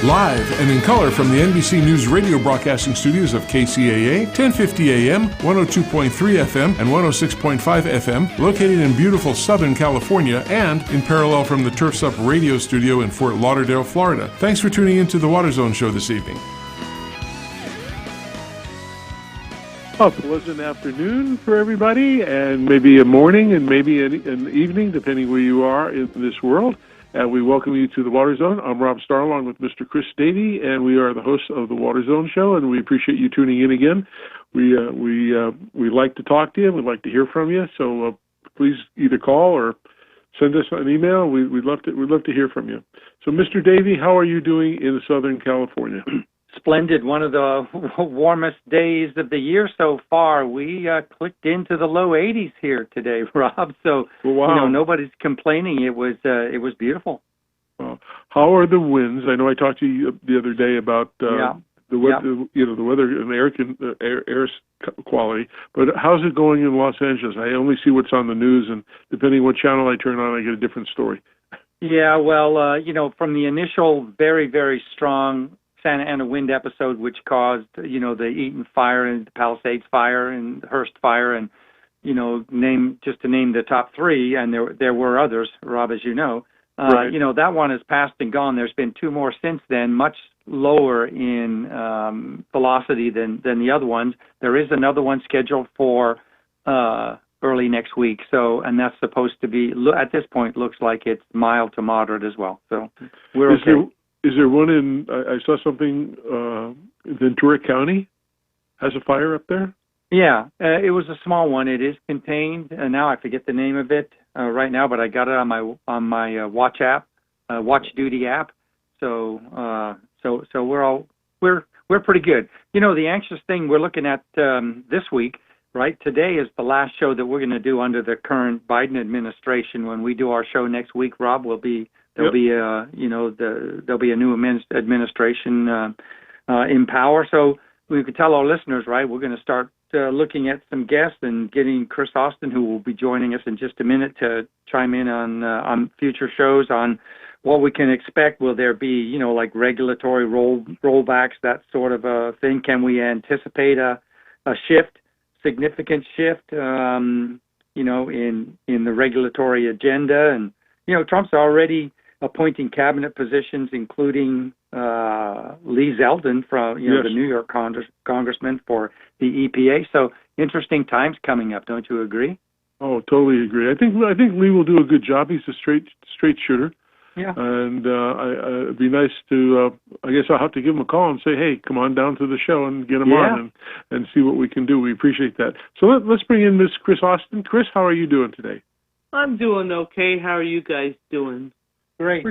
Live and in color from the NBC News radio broadcasting studios of KCAA, 1050 AM, 102.3 FM, and 106.5 FM, located in beautiful Southern California, and in parallel from the Turf's Up radio studio in Fort Lauderdale, Florida. Thanks for tuning in to the Water Zone Show this evening. A pleasant afternoon for everybody, and maybe a morning and maybe an evening, depending where you are in this world. And we welcome you to the Water Zone. I'm Rob Starr, along with Mr. Chris Davey, and we are the hosts of the Water Zone Show, and we appreciate you tuning in again. We like to talk to you. We'd like to hear from you. So please either call or send us an email. We'd love to hear from you. So, Mr. Davey, how are you doing in Southern California? Splendid. One of the warmest days of the year so far. We clicked into the low 80s here today, Rob. So wow. Nobody's complaining. It was beautiful. How are the winds? I know I talked to you the other day about the weather, the weather and air quality. But how's it going in Los Angeles? I only see what's on the news, and depending what channel I turn on, I get a different story. Yeah, well, from the initial very, very strong Santa Ana wind episode, which caused, the Eaton fire and the Palisades fire and the Hearst fire, and, to name the top three, and there were others, Rob, as you know. Right. That one has passed and gone. There's been two more since then, much lower in velocity than the other ones. There is another one scheduled for early next week. So, and that's supposed to be, at this point, looks like it's mild to moderate as well. So we're okay. Is there one in, I saw something, Ventura County has a fire up there? Yeah, it was a small one. It is contained. Now I forget the name of it right now, but I got it on my Watch app, Watch Duty app. So we're pretty good. The anxious thing we're looking at this week, right? Today is the last show that we're going to do under the current Biden administration. When we do our show next week, Rob, there'll be there'll be a new administration in power. So we could tell our listeners, right? We're going to start looking at some guests and getting Chris Austin, who will be joining us in just a minute, to chime in on future shows on what we can expect. Will there be, like regulatory rollbacks, that sort of a thing? Can we anticipate a significant shift, in the regulatory agenda? And, Trump's already appointing cabinet positions, including Lee Zeldin from, the New York congressman for the EPA. So interesting times coming up. Don't you agree? Oh, totally agree. I think Lee will do a good job. He's a straight shooter. Yeah. And it'd be nice to, I guess I'll have to give him a call and say, hey, come on down to the show and get him on and see what we can do. We appreciate that. So let's bring in Miss Chris Austin. Chris, how are you doing today? I'm doing okay. How are you guys doing? Great.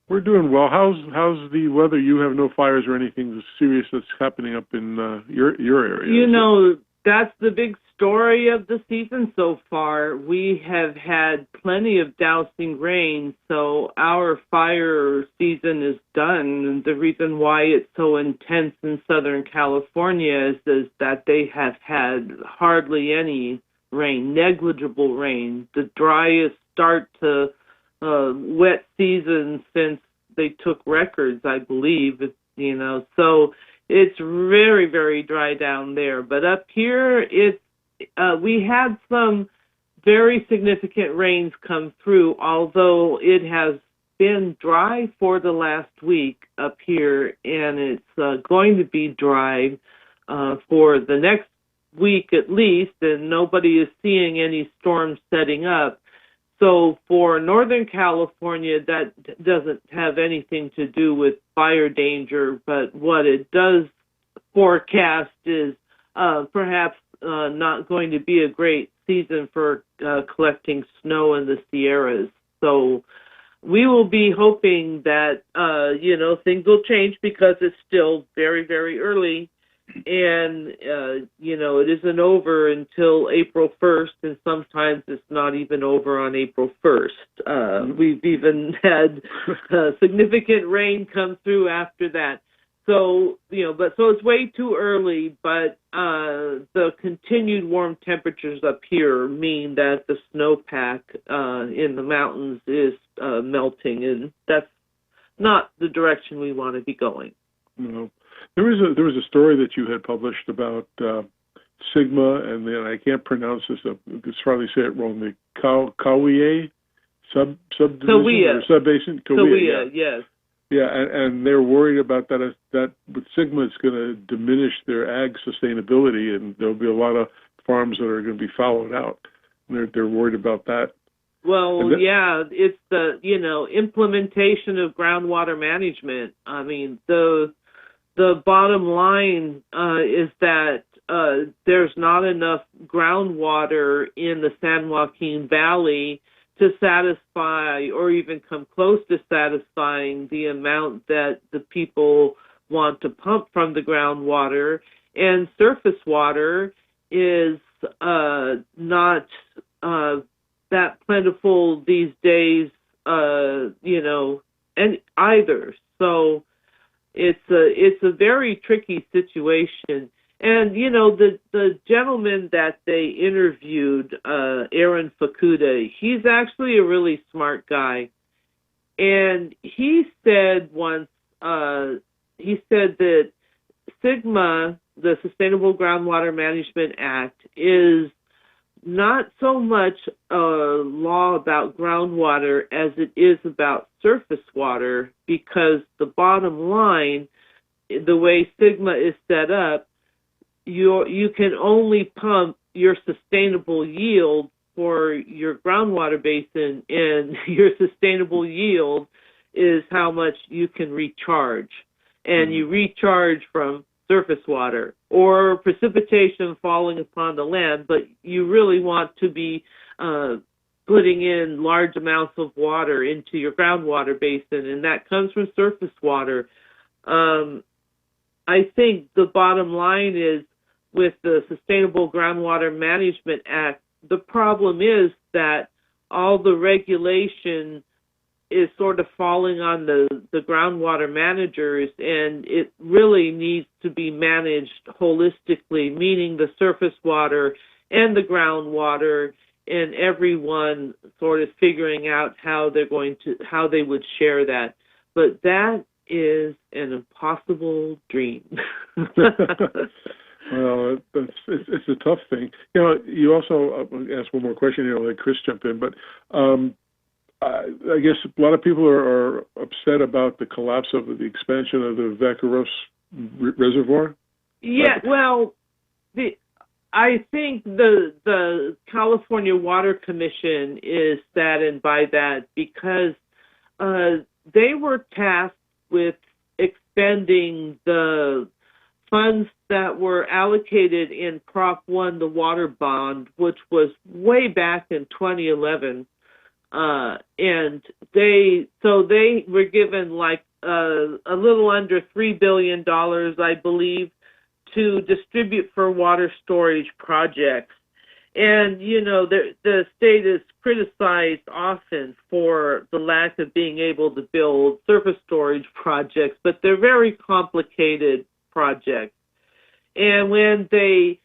We're doing well. How's the weather? You have no fires or anything serious that's happening up in your area? That's the big story of the season so far. We have had plenty of dousing rain, so our fire season is done. And the reason why it's so intense in Southern California is that they have had hardly any rain, negligible rain, the driest start to wet season since they took records, I believe, so it's very, very dry down there. But up here, we had some very significant rains come through, although it has been dry for the last week up here, and it's going to be dry for the next week at least, and nobody is seeing any storms setting up. So for Northern California, that doesn't have anything to do with fire danger, but what it does forecast is perhaps not going to be a great season for collecting snow in the Sierras. So we will be hoping that, things will change, because it's still very, very early. And, it isn't over until April 1st, and sometimes it's not even over on April 1st. We've even had significant rain come through after that. So, so it's way too early, but the continued warm temperatures up here mean that the snowpack in the mountains is melting, and that's not the direction we want to be going. No. There was a story that you had published about Sigma, and then I can't pronounce this. I could probably say it wrong. The Kauai subdivision or subbasin. Kauai, yes. Yeah, and they're worried about that with Sigma, it's going to diminish their ag sustainability, and there'll be a lot of farms that are going to be followed out. They're worried about that. Well, it's the implementation of groundwater management. I mean, the bottom line is that there's not enough groundwater in the San Joaquin Valley to satisfy or even come close to satisfying the amount that the people want to pump from the groundwater. And surface water is not that plentiful these days, and either. So it's a very tricky situation. And, the gentleman that they interviewed, Aaron Fukuda, he's actually a really smart guy. And he said once, that SGMA, the Sustainable Groundwater Management Act, is not so much a law about groundwater as it is about surface water, because the bottom line, the way SGMA is set up, you can only pump your sustainable yield for your groundwater basin, and your sustainable yield is how much you can recharge. And you recharge from surface water or precipitation falling upon the land, but you really want to be putting in large amounts of water into your groundwater basin, and that comes from surface water. I think the bottom line is, with the Sustainable Groundwater Management Act, the problem is that all the regulation is sort of falling on the groundwater managers, and it really needs to be managed holistically, meaning the surface water and the groundwater, and everyone sort of figuring out how they would share that. But that is an impossible dream. Well, it's a tough thing. You also asked one more question here. I'll let Chris jump in, but I guess a lot of people are upset about the collapse of the expansion of the Vaqueros Reservoir. Yeah, well, I think the California Water Commission is saddened by that, because they were tasked with expending the funds that were allocated in Prop 1, the water bond, which was way back in 2011. And they were given like a little under $3 billion, I believe, to distribute for water storage projects. And, the state is criticized often for the lack of being able to build surface storage projects, but they're very complicated projects. And when they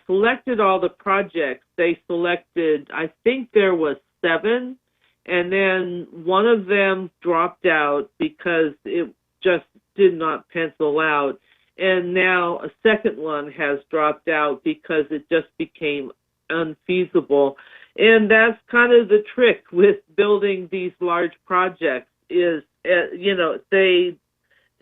selected all the projects, they selected, I think there was 7, and then one of them dropped out because it just did not pencil out. And now a second one has dropped out because it just became unfeasible. And that's kind of the trick with building these large projects is,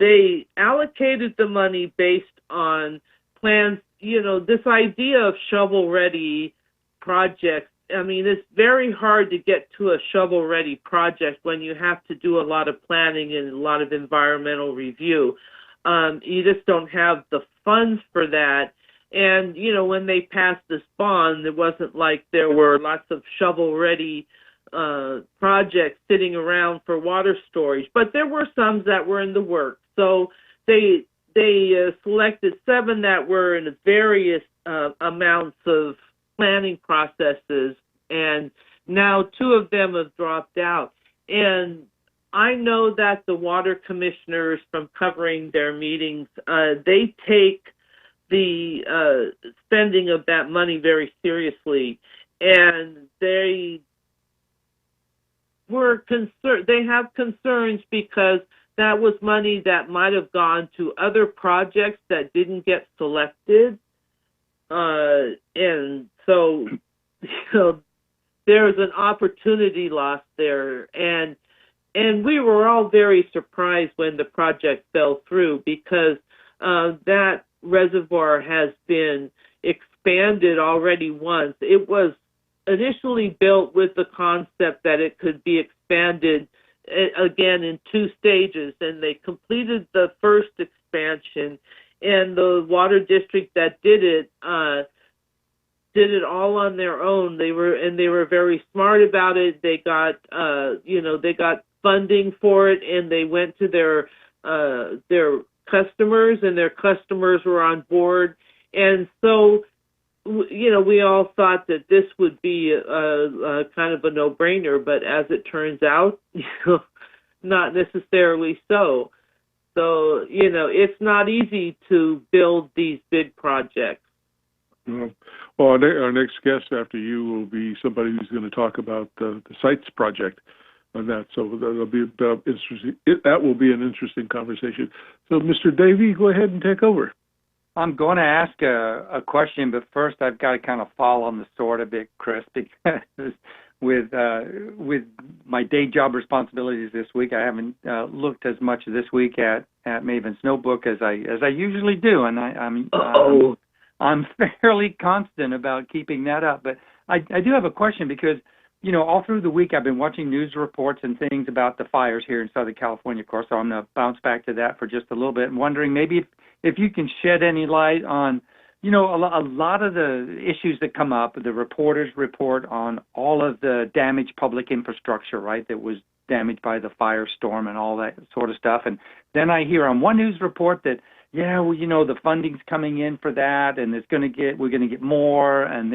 they allocated the money based on plans, this idea of shovel-ready projects. I mean, it's very hard to get to a shovel-ready project when you have to do a lot of planning and a lot of environmental review. You just don't have the funds for that. And, when they passed this bond, it wasn't like there were lots of shovel-ready projects sitting around for water storage, but there were some that were in the works. So they selected 7 that were in various amounts of planning processes, and now 2 of them have dropped out. And I know that the water commissioners, from covering their meetings, they take the spending of that money very seriously, and they were concerned. They have concerns because that was money that might have gone to other projects that didn't get selected. And so, there's an opportunity lost there. And we were all very surprised when the project fell through, because that reservoir has been expanded already once. It was initially built with the concept that it could be expanded again in 2 stages, and they completed the first expansion, and the water district that did it all on their own. They were very smart about it. They got they got funding for it, and they went to their customers, and their customers were on board. And so, we all thought that this would be a kind of a no-brainer, but as it turns out, not necessarily so. So, it's not easy to build these big projects. Well, our next guest after you will be somebody who's going to talk about the sites project on that. So that'll be interesting. That will be an interesting conversation. So, Mr. Davey, go ahead and take over. I'm going to ask a question, but first I've got to kind of fall on the sword a bit, Chris, because with my day job responsibilities this week, I haven't looked as much this week at Maven's Notebook as I usually do, and I'm fairly constant about keeping that up. But I do have a question, because all through the week I've been watching news reports and things about the fires here in Southern California, of course, so I'm going to bounce back to that for just a little bit, and wondering maybe if you can shed any light on, a lot of the issues that come up. The reporters report on all of the damaged public infrastructure, right, that was damaged by the firestorm and all that sort of stuff. And then I hear on one news report that, the funding's coming in for that, and we're going to get more. And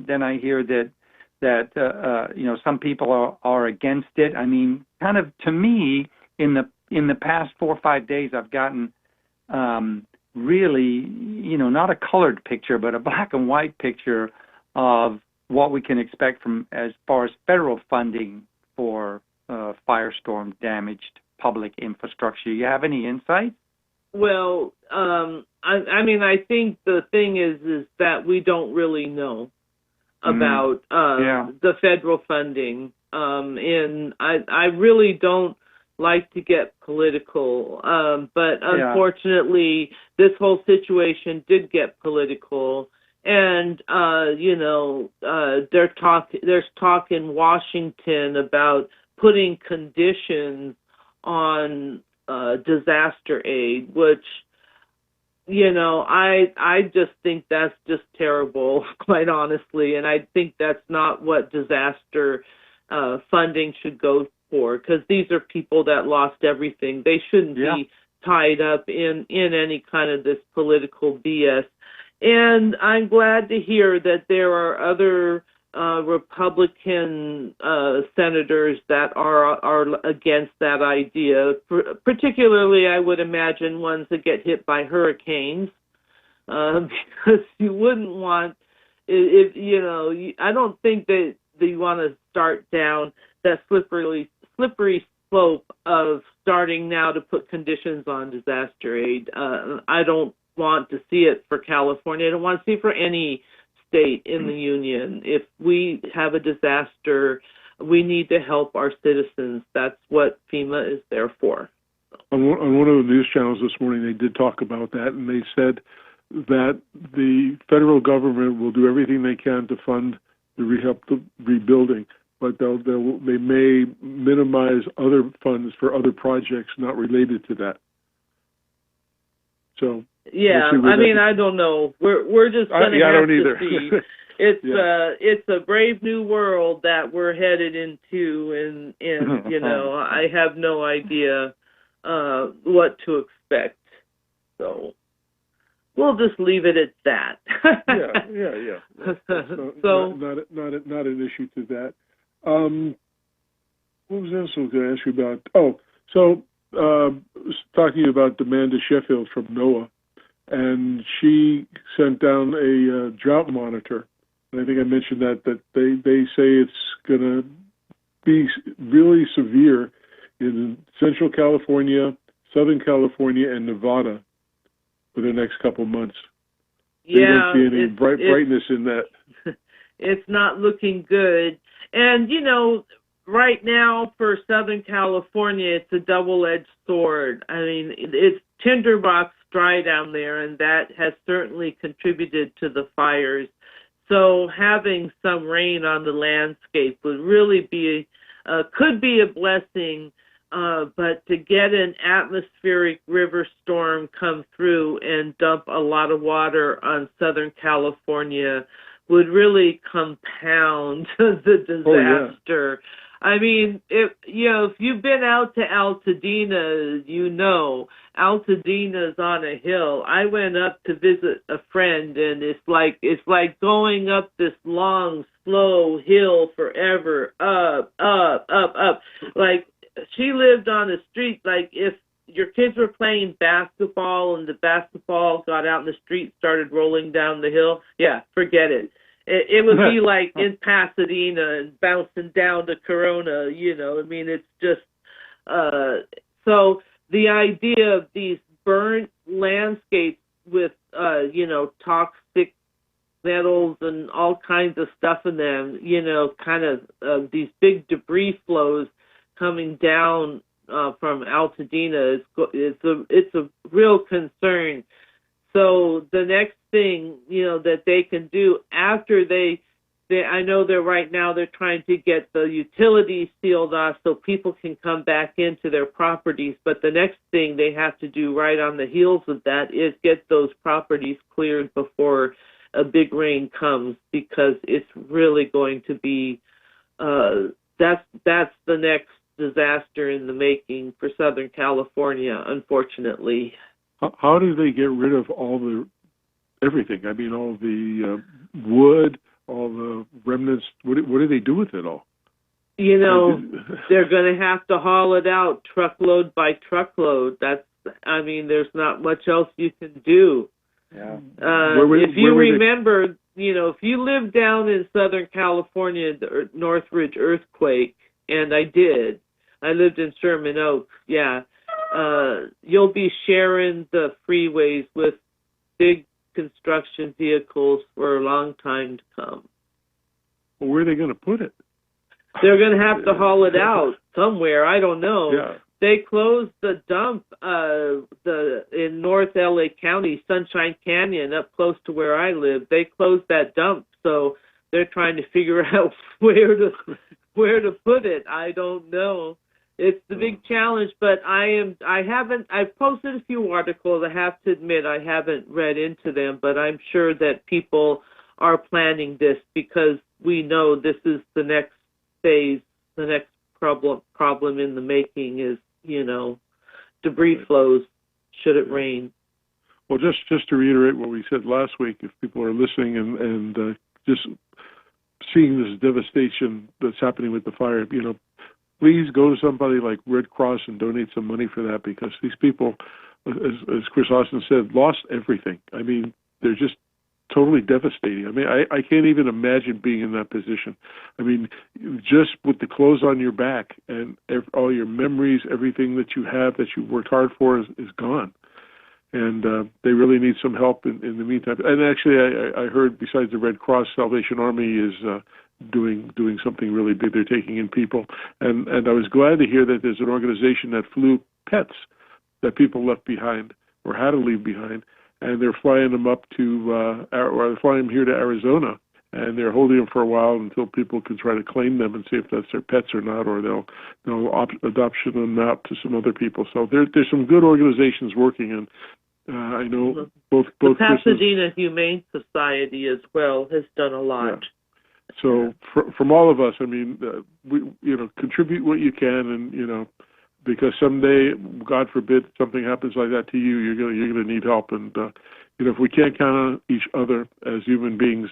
then I hear that some people are against it. I mean, kind of, to me, in the past 4 or 5 days, I've gotten really, not a colored picture, but a black and white picture of what we can expect from as far as federal funding for firestorm damaged public infrastructure. You have any insight? Well, I think the thing is that we don't really know about the federal funding, and I really don't like to get political, but unfortunately, this whole situation did get political, and there's talk in Washington about putting conditions on disaster aid, which I just think that's just terrible, quite honestly, and I think that's not what disaster funding should go for, because these are people that lost everything. They shouldn't be tied up in any kind of this political BS. And I'm glad to hear that there are other Republican senators that are against that idea, particularly, I would imagine, ones that get hit by hurricanes, because you wouldn't want, I don't think that you want to start down that slippery slope of starting now to put conditions on disaster aid. I don't want to see it for California. I don't want to see it for any state in the union. If we have a disaster, we need to help our citizens. That's what FEMA is there for. On one of the news channels this morning, they did talk about that, and they said that the federal government will do everything they can to fund the rebuilding, but they may minimize other funds for other projects not related to that. So I don't know. We're just going to have to see. It's a brave new world that we're headed into, and I have no idea what to expect. So we'll just leave it at that. Yeah. So not an issue to that. What was else I was going to ask you about? Talking about Amanda Sheffield from NOAA, and she sent down a drought monitor. And I think I mentioned that they say it's going to be really severe in Central California, Southern California and Nevada for the next couple months. Yeah, there won't be any brightness in that. It's not looking good. And, right now for Southern California, it's a double-edged sword. I mean, it's tinderbox dry down there, and that has certainly contributed to the fires. So having some rain on the landscape would really could be a blessing, but to get an atmospheric river storm come through and dump a lot of water on Southern California would really compound the disaster. Oh, yeah. I mean, if you've been out to Altadena, Altadena's on a hill. I went up to visit a friend, and it's like going up this long, slow hill forever, up. Like, she lived on a street, like if your kids were playing basketball and the basketball got out in the street, started rolling down the hill, yeah, forget it. It would be like in Pasadena and bouncing down to Corona, I mean, it's just, so the idea of these burnt landscapes with, toxic metals and all kinds of stuff in them, kind of these big debris flows coming down from Altadena, it's a real concern. So the next thing, that they can do after I know they're trying to get the utilities sealed off so people can come back into their properties. But the next thing they have to do right on the heels of that is get those properties cleared before a big rain comes, because it's really going to be, that's the next disaster in the making for Southern California, unfortunately. How do they get rid of everything? I mean, all the wood, all the remnants. What do they do with it all? They're going to have to haul it out truckload by truckload. There's not much else you can do. Yeah. If you remember, if you live down in Southern California, the Northridge earthquake, and I lived in Sherman Oaks, yeah. You'll be sharing the freeways with big construction vehicles for a long time to come. Well, where are they going to put it? They're going to have to haul it out somewhere. I don't know. Yeah. They closed the dump in North LA County, Sunshine Canyon, up close to where I live. They closed that dump, so they're trying to figure out where to put it. I don't know. It's the big challenge, but I've posted a few articles. I have to admit I haven't read into them, but I'm sure that people are planning this because we know this is the next phase, the next problem in the making is, debris flows should it rain. Well, just to reiterate what we said last week, if people are listening and just seeing this devastation that's happening with the fire, please go to somebody like Red Cross and donate some money for that, because these people, as Chris Austin said, lost everything. I mean, they're just totally devastating. I mean, I can't even imagine being in that position. I mean, just with the clothes on your back and all your memories, everything that you have that you worked hard for is gone. And they really need some help in the meantime. And actually, I heard besides the Red Cross, Salvation Army is doing something really big. They're taking in people. And I was glad to hear that there's an organization that flew pets that people left behind or had to leave behind. And they're flying them up or they're flying them here to Arizona, and they're holding them for a while until people can try to claim them and see if that's their pets or not, or they'll adoption them out to some other people. So there's some good organizations working, and I know both the Pasadena Humane Society as well has done a lot. Yeah. So from all of us, I mean, we contribute what you can, and because someday, God forbid, something happens like that to you, you're gonna need help. And if we can't count on each other as human beings,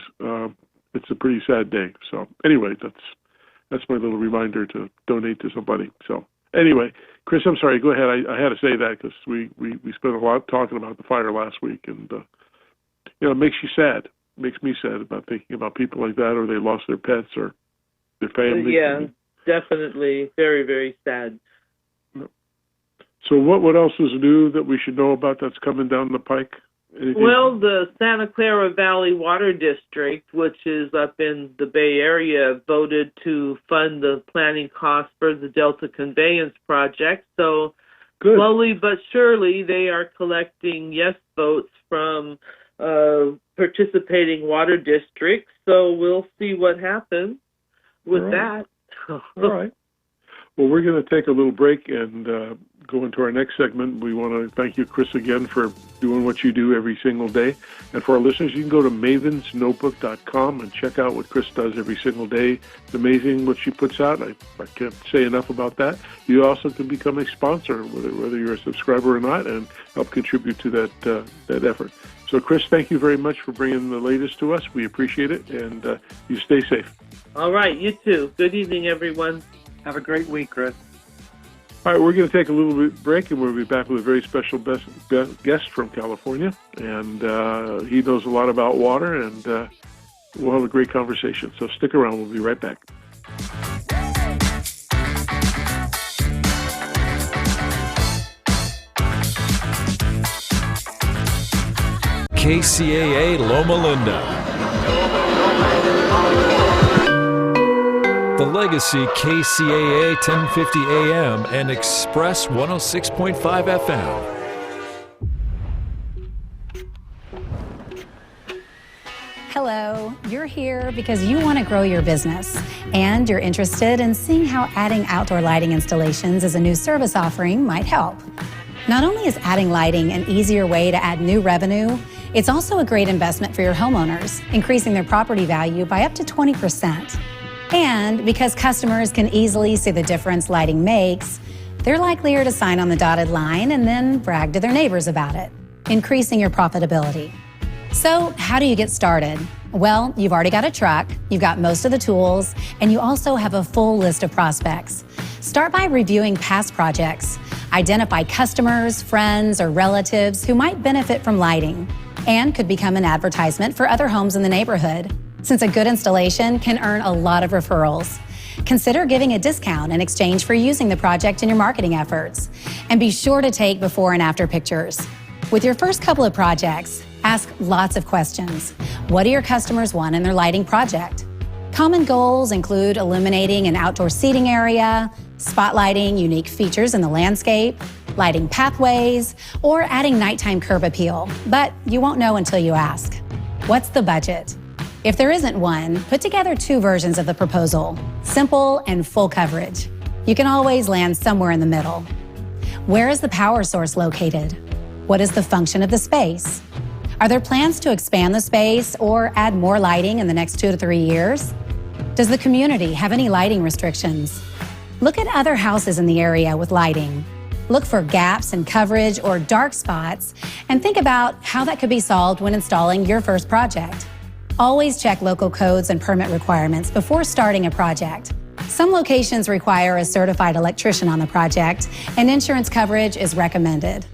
it's a pretty sad day. So anyway, that's my little reminder to donate to somebody. So anyway, Chris, I'm sorry. Go ahead. I had to say that because we spent a lot talking about the fire last week, and it makes you sad. It makes me sad about thinking about people like that, or they lost their pets or their family. Yeah, definitely, very, very sad. So what else is new that we should know about that's coming down the pike? Anything? Well, the Santa Clara Valley Water District, which is up in the Bay Area, voted to fund the planning costs for the Delta Conveyance Project. So Good. slowly but surely, they are collecting yes votes from participating water districts. So we'll see what happens with that. All right. Well, we're going to take a little break and go into our next segment. We want to thank you, Chris, again for doing what you do every single day. And for our listeners, you can go to mavensnotebook.com and check out what Chris does every single day. It's amazing what she puts out. I can't say enough about that. You also can become a sponsor, whether you're a subscriber or not, and help contribute to that effort. So, Chris, thank you very much for bringing the latest to us. We appreciate it, and you stay safe. All right, you too. Good evening, everyone. Have a great week, Chris. All right, we're going to take a little bit break, and we'll be back with a very special guest from California. And he knows a lot about water, and we'll have a great conversation. So stick around. We'll be right back. KCAA Loma Linda. The Legacy KCAA 1050 AM and Express 106.5 FM. Hello, you're here because you want to grow your business and you're interested in seeing how adding outdoor lighting installations as a new service offering might help. Not only is adding lighting an easier way to add new revenue, it's also a great investment for your homeowners, increasing their property value by up to 20%. And because customers can easily see the difference lighting makes, they're likelier to sign on the dotted line and then brag to their neighbors about it, increasing your profitability. So how do you get started? Well, you've already got a truck, you've got most of the tools, and you also have a full list of prospects. Start by reviewing past projects. Identify customers, friends, or relatives who might benefit from lighting and could become an advertisement for other homes in the neighborhood. Since a good installation can earn a lot of referrals, consider giving a discount in exchange for using the project in your marketing efforts. And be sure to take before and after pictures. With your first couple of projects, ask lots of questions. What do your customers want in their lighting project? Common goals include illuminating an outdoor seating area, spotlighting unique features in the landscape, lighting pathways, or adding nighttime curb appeal. But you won't know until you ask. What's the budget? If there isn't one, put together two versions of the proposal, simple and full coverage. You can always land somewhere in the middle. Where is the power source located? What is the function of the space? Are there plans to expand the space or add more lighting in the next 2 to 3 years? Does the community have any lighting restrictions? Look at other houses in the area with lighting. Look for gaps in coverage or dark spots and think about how that could be solved when installing your first project. Always check local codes and permit requirements before starting a project. Some locations require a certified electrician on the project, and insurance coverage is recommended.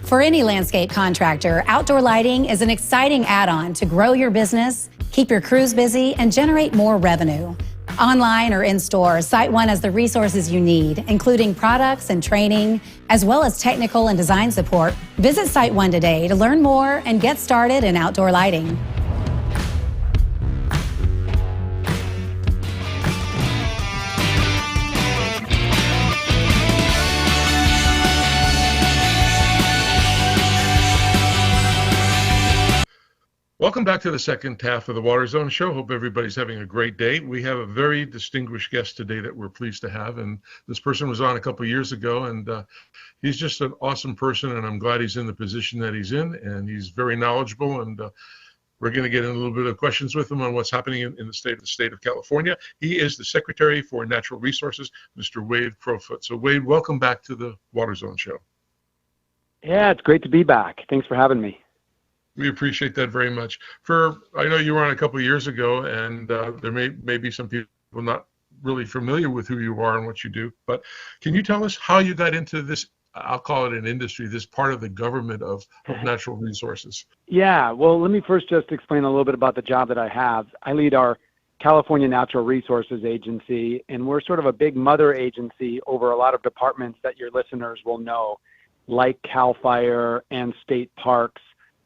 For any landscape contractor, outdoor lighting is an exciting add-on to grow your business, keep your crews busy, and generate more revenue. Online or in-store, SiteOne has the resources you need, including products and training, as well as technical and design support. Visit SiteOne today to learn more and get started in outdoor lighting. Welcome back to the second half of the Water Zone Show. Hope everybody's having a great day. We have a very distinguished guest today that we're pleased to have, and this person was on a couple of years ago, and he's just an awesome person, and I'm glad he's in the position that he's in, and he's very knowledgeable, and we're going to get in a little bit of questions with him on what's happening in the state of California. He is the Secretary for Natural Resources, Mr. Wade Crowfoot. So, Wade, welcome back to the Water Zone Show. Yeah, it's great to be back. Thanks for having me. We appreciate that very much. I know you were on a couple of years ago, and there may be some people not really familiar with who you are and what you do, but can you tell us how you got into this, I'll call it an industry, this part of the government of natural resources? Yeah, well, let me first just explain a little bit about the job that I have. I lead our California Natural Resources Agency, and we're sort of a big mother agency over a lot of departments that your listeners will know, like CAL FIRE and state parks.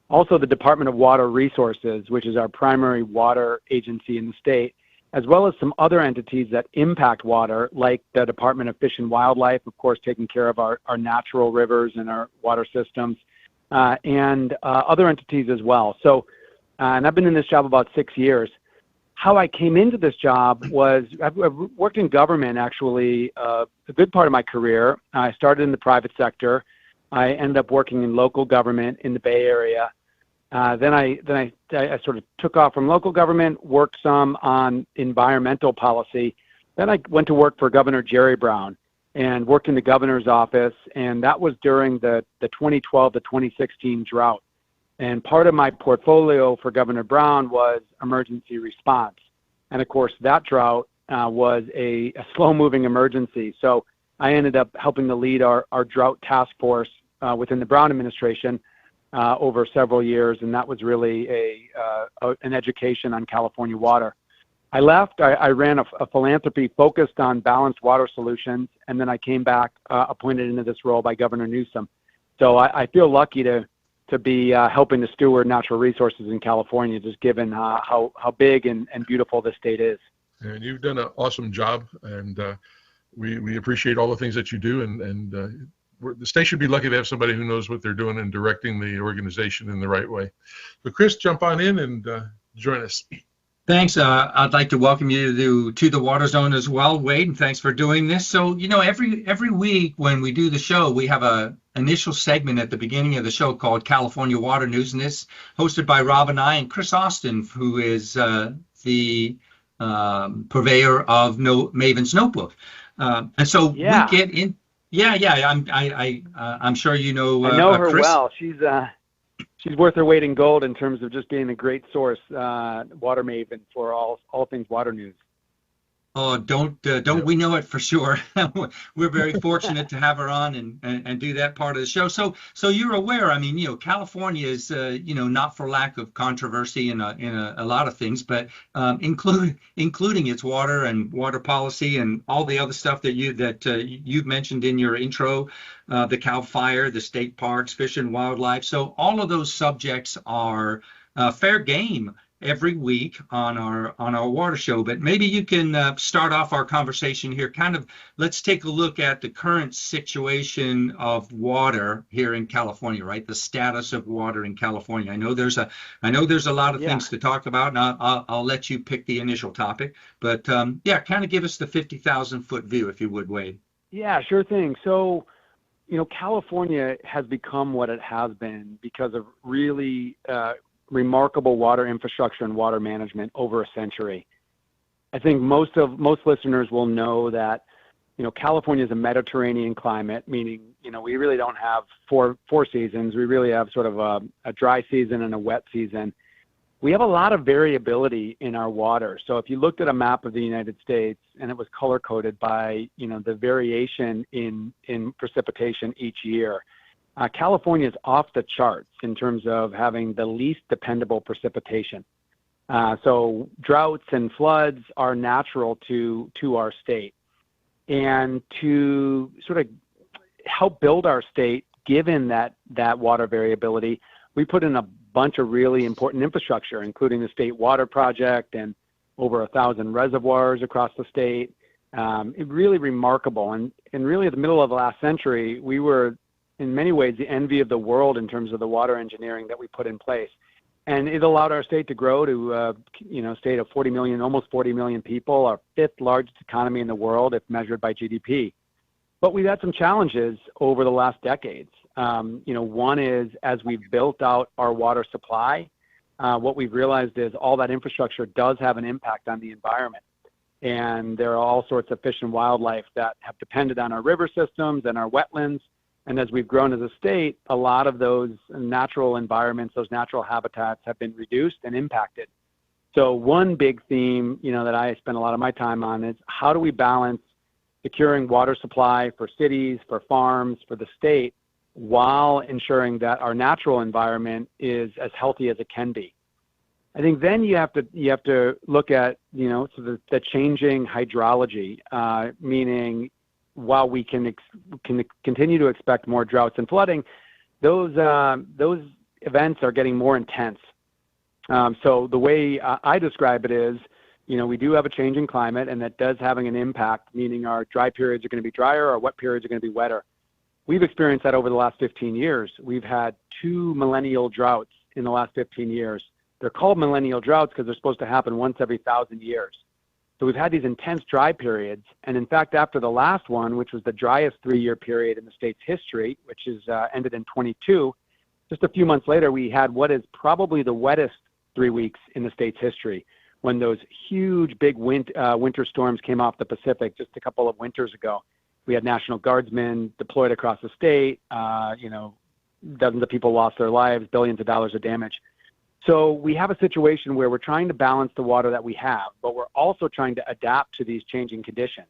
Also, the Department of Water Resources, which is our primary water agency in the state, as well as some other entities that impact water, like the Department of Fish and Wildlife, of course, taking care of our natural rivers and our water systems, and other entities as well. So, and I've been in this job about 6 years. How I came into this job was I've worked in government, actually, a good part of my career. I started in the private sector. I ended up working in local government in the Bay Area. Then I sort of took off from local government, worked some on environmental policy. Then I went to work for Governor Jerry Brown and worked in the governor's office, and that was during the 2012 to 2016 drought. And part of my portfolio for Governor Brown was emergency response. And of course, that drought was a slow-moving emergency. So I ended up helping to lead our drought task force within the Brown administration over several years, and that was really an education on California water. I left. I ran a philanthropy focused on balanced water solutions, and then I came back appointed into this role by Governor Newsom. So I feel lucky to be helping to steward natural resources in California, just given how big and beautiful this state is. And you've done an awesome job, and we appreciate all the things that you do, and the state should be lucky to have somebody who knows what they're doing and directing the organization in the right way. So Chris, jump on in and join us. Thanks. I'd like to welcome you to the Water Zone as well, Wade, and thanks for doing this. So, every week when we do the show, we have a initial segment at the beginning of the show called California Water News, and it's hosted by Rob and I and Chris Austin, who is the purveyor of Maven's Notebook. And so we get in. I'm sure you know. I know her Chris. well. She's worth her weight in gold in terms of just being a great source, water maven for all things water news. Oh, don't we know it for sure? We're very fortunate to have her on and do that part of the show. So you're aware. I mean, California is not for lack of controversy in a lot of things, but including its water and water policy and all the other stuff that you've mentioned in your intro, the CAL FIRE, the state parks, fish and wildlife. So all of those subjects are fair game every week on our water show. But maybe you can start off our conversation here. Let's take a look at the current situation of water here in California, right? The status of water in California. I know there's a lot of things to talk about, and I'll let you pick the initial topic. But kind of give us the 50,000-foot view, if you would, Wade. Yeah, sure thing. So, California has become what it has been because of really remarkable water infrastructure and water management over a century. I think most listeners will know that, California is a Mediterranean climate, meaning, we really don't have four seasons. We really have sort of a dry season and a wet season. We have a lot of variability in our water. So if you looked at a map of the United States and it was color coded by, the variation in precipitation each year, California is off the charts in terms of having the least dependable precipitation. So droughts and floods are natural to our state. And to sort of help build our state, given that water variability, we put in a bunch of really important infrastructure, including the State Water Project and over 1,000 reservoirs across the state. It's really remarkable. And really at the middle of the last century, we were in many ways the envy of the world in terms of the water engineering that we put in place. And it allowed our state to grow to a state of 40 million, almost 40 million people, our fifth largest economy in the world if measured by GDP. But we've had some challenges over the last decades. One is as we've built out our water supply, what we've realized is all that infrastructure does have an impact on the environment. And there are all sorts of fish and wildlife that have depended on our river systems and our wetlands. And as we've grown as a state, a lot of those natural environments, those natural habitats have been reduced and impacted. So one big theme, that I spend a lot of my time on is how do we balance securing water supply for cities, for farms, for the state, while ensuring that our natural environment is as healthy as it can be. I think then you have to look at, so the changing hydrology, meaning while we can continue to expect more droughts and flooding, those events are getting more intense. So the way I describe it is, we do have a changing climate, and that does having an impact, meaning our dry periods are going to be drier, our wet periods are going to be wetter. We've experienced that over the last 15 years. We've had 2 millennial droughts in the last 15 years. They're called millennial droughts because they're supposed to happen once every 1,000 years. So we've had these intense dry periods. And in fact, after the last one, which was the driest 3-year period in the state's history, which is ended in 22, just a few months later, we had what is probably the wettest 3 weeks in the state's history, when those huge big winter storms came off the Pacific just a couple of winters ago. We had National Guardsmen deployed across the state. Dozens of people lost their lives, billions of dollars of damage. So we have a situation where we're trying to balance the water that we have, but we're also trying to adapt to these changing conditions.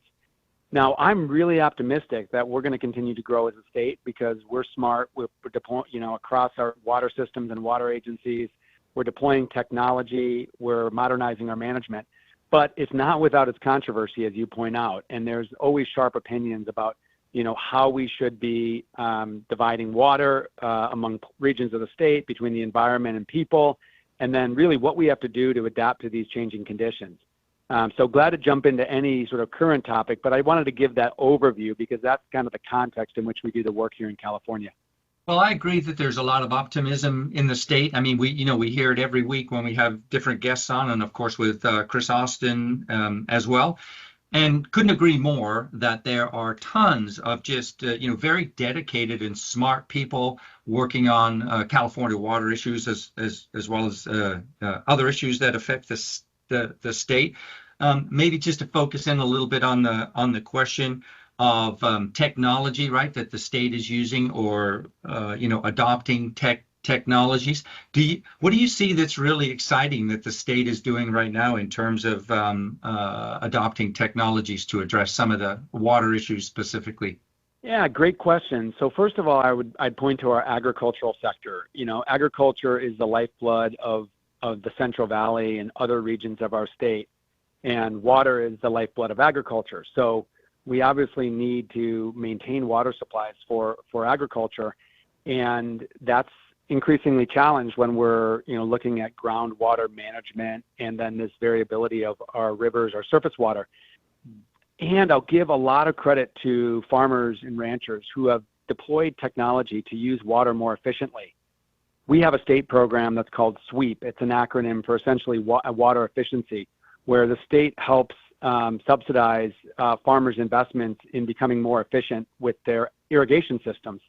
Now, I'm really optimistic that we're going to continue to grow as a state because we're smart. We're deploying, across our water systems and water agencies. We're deploying technology. We're modernizing our management. But it's not without its controversy, as you point out. And there's always sharp opinions about, how we should be dividing water among regions of the state, between the environment and people, and then really what we have to do to adapt to these changing conditions. So glad to jump into any sort of current topic, but I wanted to give that overview because that's kind of the context in which we do the work here in California. Well, I agree that there's a lot of optimism in the state. I mean, we hear it every week when we have different guests on, and of course with Chris Austin as well. And couldn't agree more that there are tons of just very dedicated and smart people working on California water issues as well as other issues that affect the state. Maybe just to focus in a little bit on the question of technology, right, that the state is using or adopting technologies. What do you see that's really exciting that the state is doing right now in terms of adopting technologies to address some of the water issues specifically? Yeah, great question. So first of all, I'd point to our agricultural sector. Agriculture is the lifeblood of the Central Valley and other regions of our state, and water is the lifeblood of agriculture. So we obviously need to maintain water supplies for agriculture, and that's increasingly challenged when we're looking at groundwater management and then this variability of our rivers, our surface water. And I'll give a lot of credit to farmers and ranchers who have deployed technology to use water more efficiently. We have a state program that's called SWEEP. It's an acronym for essentially water efficiency, where the state helps subsidize farmers' investments in becoming more efficient with their irrigation systems.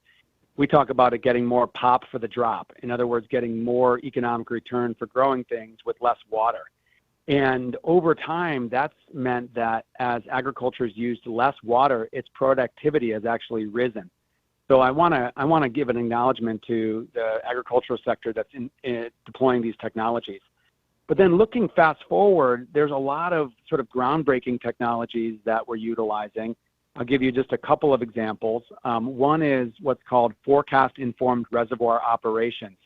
We talk about it getting more pop for the drop. In other words, getting more economic return for growing things with less water. And over time, that's meant that as agriculture has used less water, its productivity has actually risen. So I want to give an acknowledgement to the agricultural sector that's in deploying these technologies. But then looking fast forward, there's a lot of sort of groundbreaking technologies that we're utilizing. I'll give you just a couple of examples. One is what's called forecast-informed reservoir operations.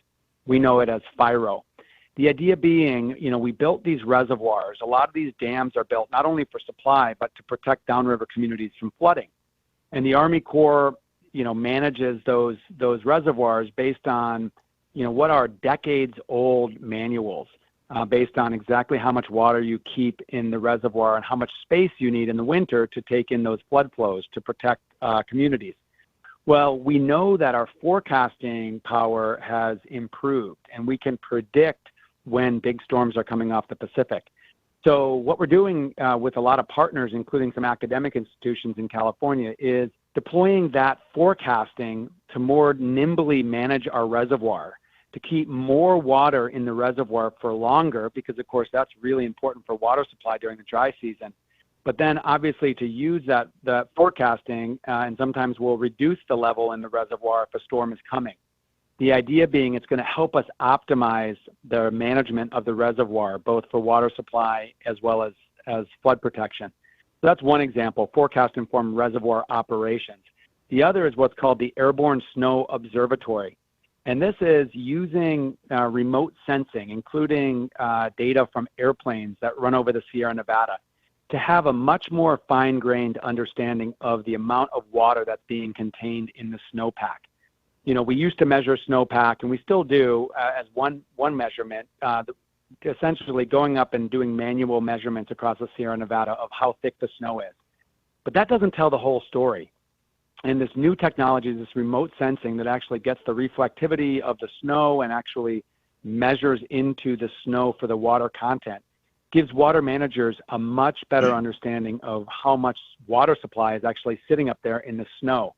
We know it as FIRO. The idea being, we built these reservoirs. A lot of these dams are built not only for supply, but to protect downriver communities from flooding. And the Army Corps, manages those reservoirs based on, what are decades-old manuals. Based on exactly how much water you keep in the reservoir and how much space you need in the winter to take in those flood flows to protect communities. Well, we know that our forecasting power has improved, and we can predict when big storms are coming off the Pacific. So what we're doing with a lot of partners, including some academic institutions in California, is deploying that forecasting to more nimbly manage our reservoir, to keep more water in the reservoir for longer, because of course that's really important for water supply during the dry season. But then obviously to use that forecasting, and sometimes we'll reduce the level in the reservoir if a storm is coming. The idea being it's going to help us optimize the management of the reservoir, both for water supply as well as flood protection. So that's one example, forecast-informed reservoir operations. The other is what's called the Airborne Snow Observatory. And this is using remote sensing, including data from airplanes that run over the Sierra Nevada, to have a much more fine-grained understanding of the amount of water that's being contained in the snowpack. You know, we used to measure snowpack, and we still do as one measurement, essentially going up and doing manual measurements across the Sierra Nevada of how thick the snow is. But that doesn't tell the whole story. And this new technology, this remote sensing that actually gets the reflectivity of the snow and actually measures into the snow for the water content, gives water managers a much better understanding of how much water supply is actually sitting up there in the snow.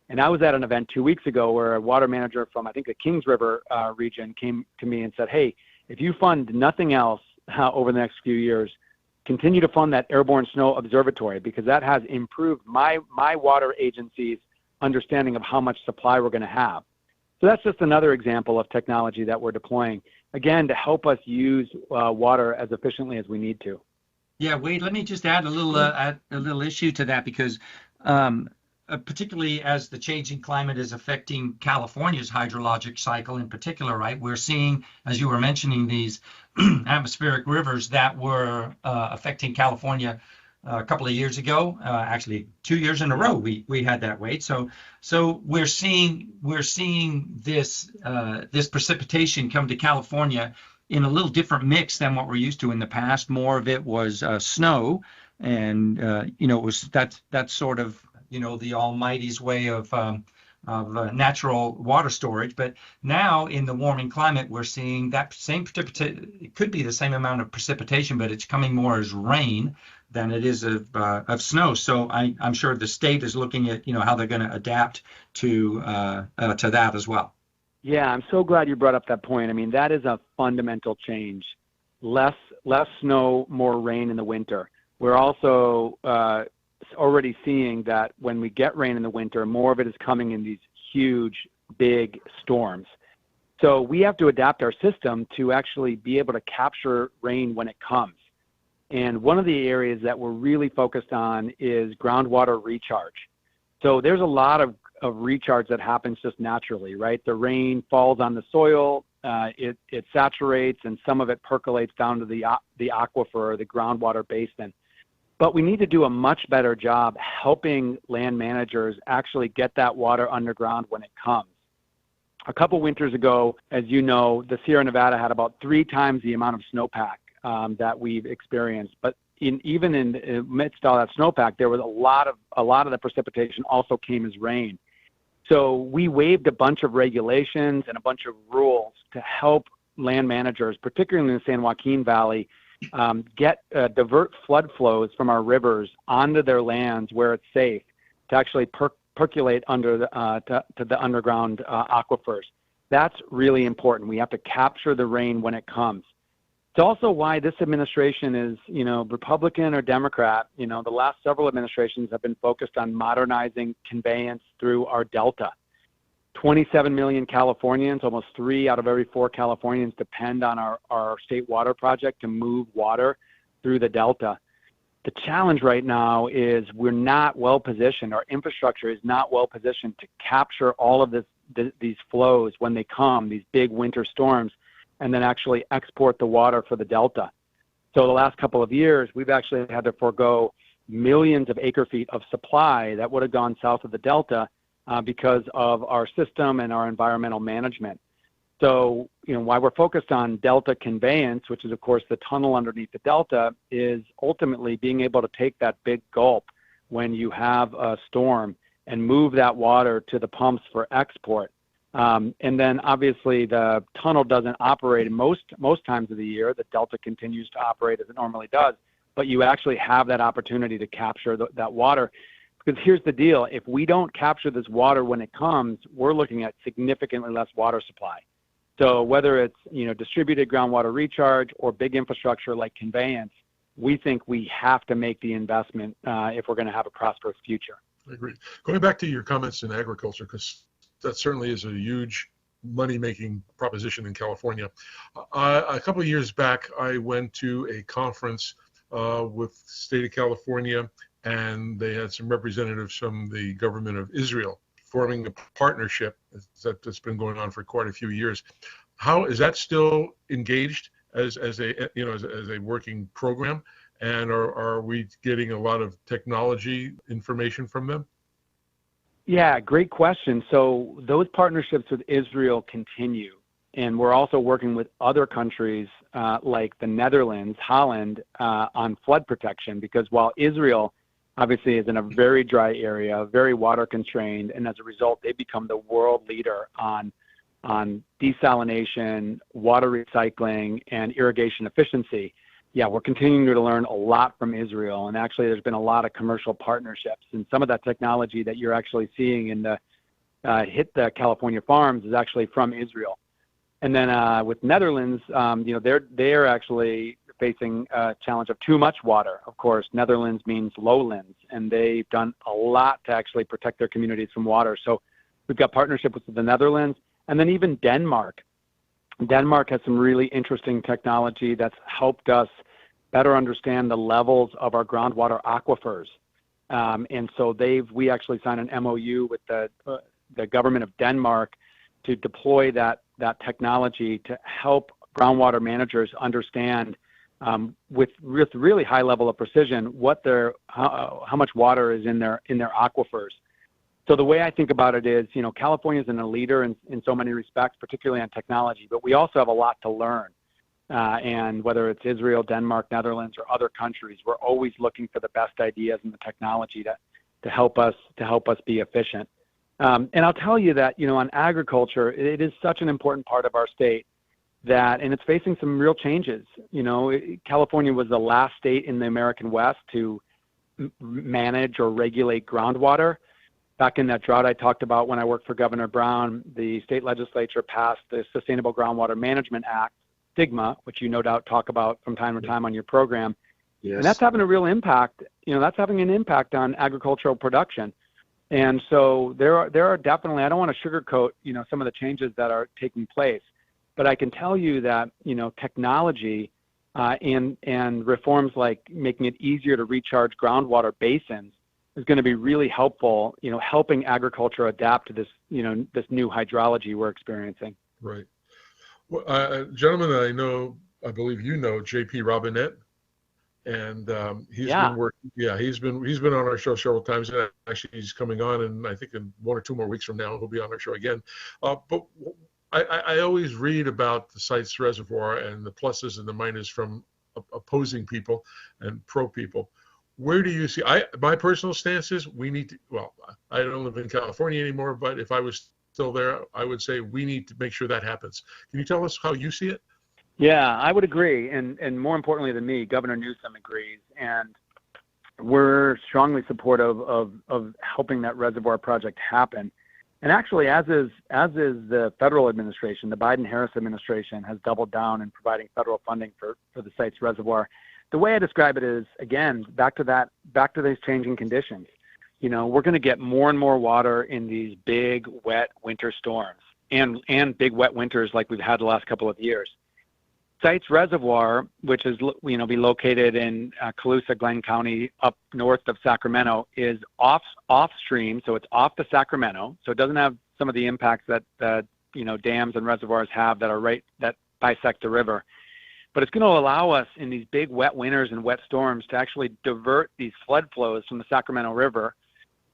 And I was at an event 2 weeks ago where a water manager from, I think, the Kings River region came to me and said, hey, if you fund nothing else over the next few years, continue to fund that Airborne Snow Observatory, because that has improved my water agency's understanding of how much supply we're going to have. So that's just another example of technology that we're deploying, again, to help us use water as efficiently as we need to. Yeah, Wade, let me just add a little issue to that, because particularly as the changing climate is affecting California's hydrologic cycle in particular, right? We're seeing, as you were mentioning, these atmospheric rivers that were affecting California a couple of years ago. Actually, 2 years in a row we had that, Wade. So we're seeing this this precipitation come to California in a little different mix than what we're used to in the past. More of it was snow, and it was that's sort of the Almighty's way of natural water storage. But now in the warming climate, we're seeing that same precipitation. It could be the same amount of precipitation, but it's coming more as rain than it is of snow. So I'm sure the state is looking at how they're going to adapt to that as well. Yeah, I'm so glad you brought up that point. I mean, that is a fundamental change. Less snow, more rain in the winter. We're also already seeing that when we get rain in the winter, more of it is coming in these huge, big storms. So we have to adapt our system to actually be able to capture rain when it comes. And one of the areas that we're really focused on is groundwater recharge. So there's a lot of recharge that happens just naturally, right? The rain falls on the soil, it saturates, and some of it percolates down to the aquifer or the groundwater basin. But we need to do a much better job helping land managers actually get that water underground when it comes. A couple winters ago, as you know, the Sierra Nevada had about 3 times the amount of snowpack that we've experienced. But even in the midst of all that snowpack, there was a lot of the precipitation also came as rain. So we waived a bunch of regulations and a bunch of rules to help land managers, particularly in the San Joaquin Valley, divert flood flows from our rivers onto their lands where it's safe to actually percolate under to the underground aquifers. That's really important. We have to capture the rain when it comes. It's also why this administration is, Republican or Democrat. The last several administrations have been focused on modernizing conveyance through our delta. 27 million Californians, almost 3 out of every 4 Californians depend on our state water project to move water through the delta. The challenge right now is we're not well positioned. Our infrastructure is not well positioned to capture all of these flows when they come, these big winter storms, and then actually export the water for the delta. So the last couple of years, we've actually had to forego millions of acre feet of supply that would have gone south of the delta because of our system and our environmental management. So, why we're focused on delta conveyance, which is, of course, the tunnel underneath the delta, is ultimately being able to take that big gulp when you have a storm and move that water to the pumps for export. And then, obviously, the tunnel doesn't operate most times of the year. The delta continues to operate as it normally does, but you actually have that opportunity to capture that water. Because here's the deal. If we don't capture this water when it comes, we're looking at significantly less water supply. So whether it's, distributed groundwater recharge or big infrastructure like conveyance, we think we have to make the investment if we're going to have a prosperous future. I agree. Going back to your comments in agriculture, because that certainly is a huge money-making proposition in California. A couple of years back, I went to a conference with the state of California, and they had some representatives from the government of Israel forming a partnership that's been going on for quite a few years. How is that still engaged as a working program? And are we getting a lot of technology information from them? Yeah, great question. So those partnerships with Israel continue. And we're also working with other countries like the Netherlands, Holland, on flood protection, because while Israel obviously is in a very dry area, very water constrained, and as a result, they become the world leader on desalination, water recycling, and irrigation efficiency. Yeah, we're continuing to learn a lot from Israel, and actually there's been a lot of commercial partnerships, and some of that technology that you're actually seeing in the hit the California farms is actually from Israel. And then with Netherlands, they're actually facing a challenge of too much water. Of course, Netherlands means lowlands, and they've done a lot to actually protect their communities from water. So we've got partnership with the Netherlands, and then even Denmark. Denmark has some really interesting technology that's helped us better understand the levels of our groundwater aquifers. And so we actually signed an MOU with the government of Denmark to deploy that technology to help groundwater managers understand with really high level of precision how much water is in their aquifers. So the way I think about it is, California is a leader in so many respects, particularly on technology, but we also have a lot to learn. And whether it's Israel, Denmark, Netherlands, or other countries, we're always looking for the best ideas and the technology to help us be efficient. And I'll tell you that, on agriculture, it is such an important part of our state and it's facing some real changes. California was the last state in the American West to manage or regulate groundwater. Back in that drought I talked about when I worked for Governor Brown, the state legislature passed the Sustainable Groundwater Management Act, SGMA, which you no doubt talk about from time to time on your program. Yes. And that's having a real impact. That's having an impact on agricultural production. And so there are definitely, I don't want to sugarcoat, some of the changes that are taking place, but I can tell you that, technology and reforms like making it easier to recharge groundwater basins is going to be really helpful, helping agriculture adapt to this, this new hydrology we're experiencing. Right. Well, a gentleman that I believe J.P. Robinette, and he's been working. Yeah, he's been on our show several times, and actually he's coming on, and I think in 1 or 2 more weeks from now he'll be on our show again. But I always read about the Sites Reservoir and the pluses and the minuses from opposing people and pro people. Where do you see? My personal stance is we need to. Well, I don't live in California anymore, but if I was still there, I would say we need to make sure that happens. Can you tell us how you see it? Yeah, I would agree, and more importantly than me, Governor Newsom agrees, and we're strongly supportive of helping that reservoir project happen. And actually, as is the federal administration, the Biden-Harris administration has doubled down in providing federal funding for the Sites Reservoir. The way I describe it is, again, back to these changing conditions. We're going to get more and more water in these big, wet winter storms and big, wet winters like we've had the last couple of years. Sites Reservoir, which is be located in Colusa, Glenn County, up north of Sacramento, is off stream, so it's off the Sacramento, so it doesn't have some of the impacts that dams and reservoirs have that bisect the river. But it's going to allow us in these big wet winters and wet storms to actually divert these flood flows from the Sacramento River,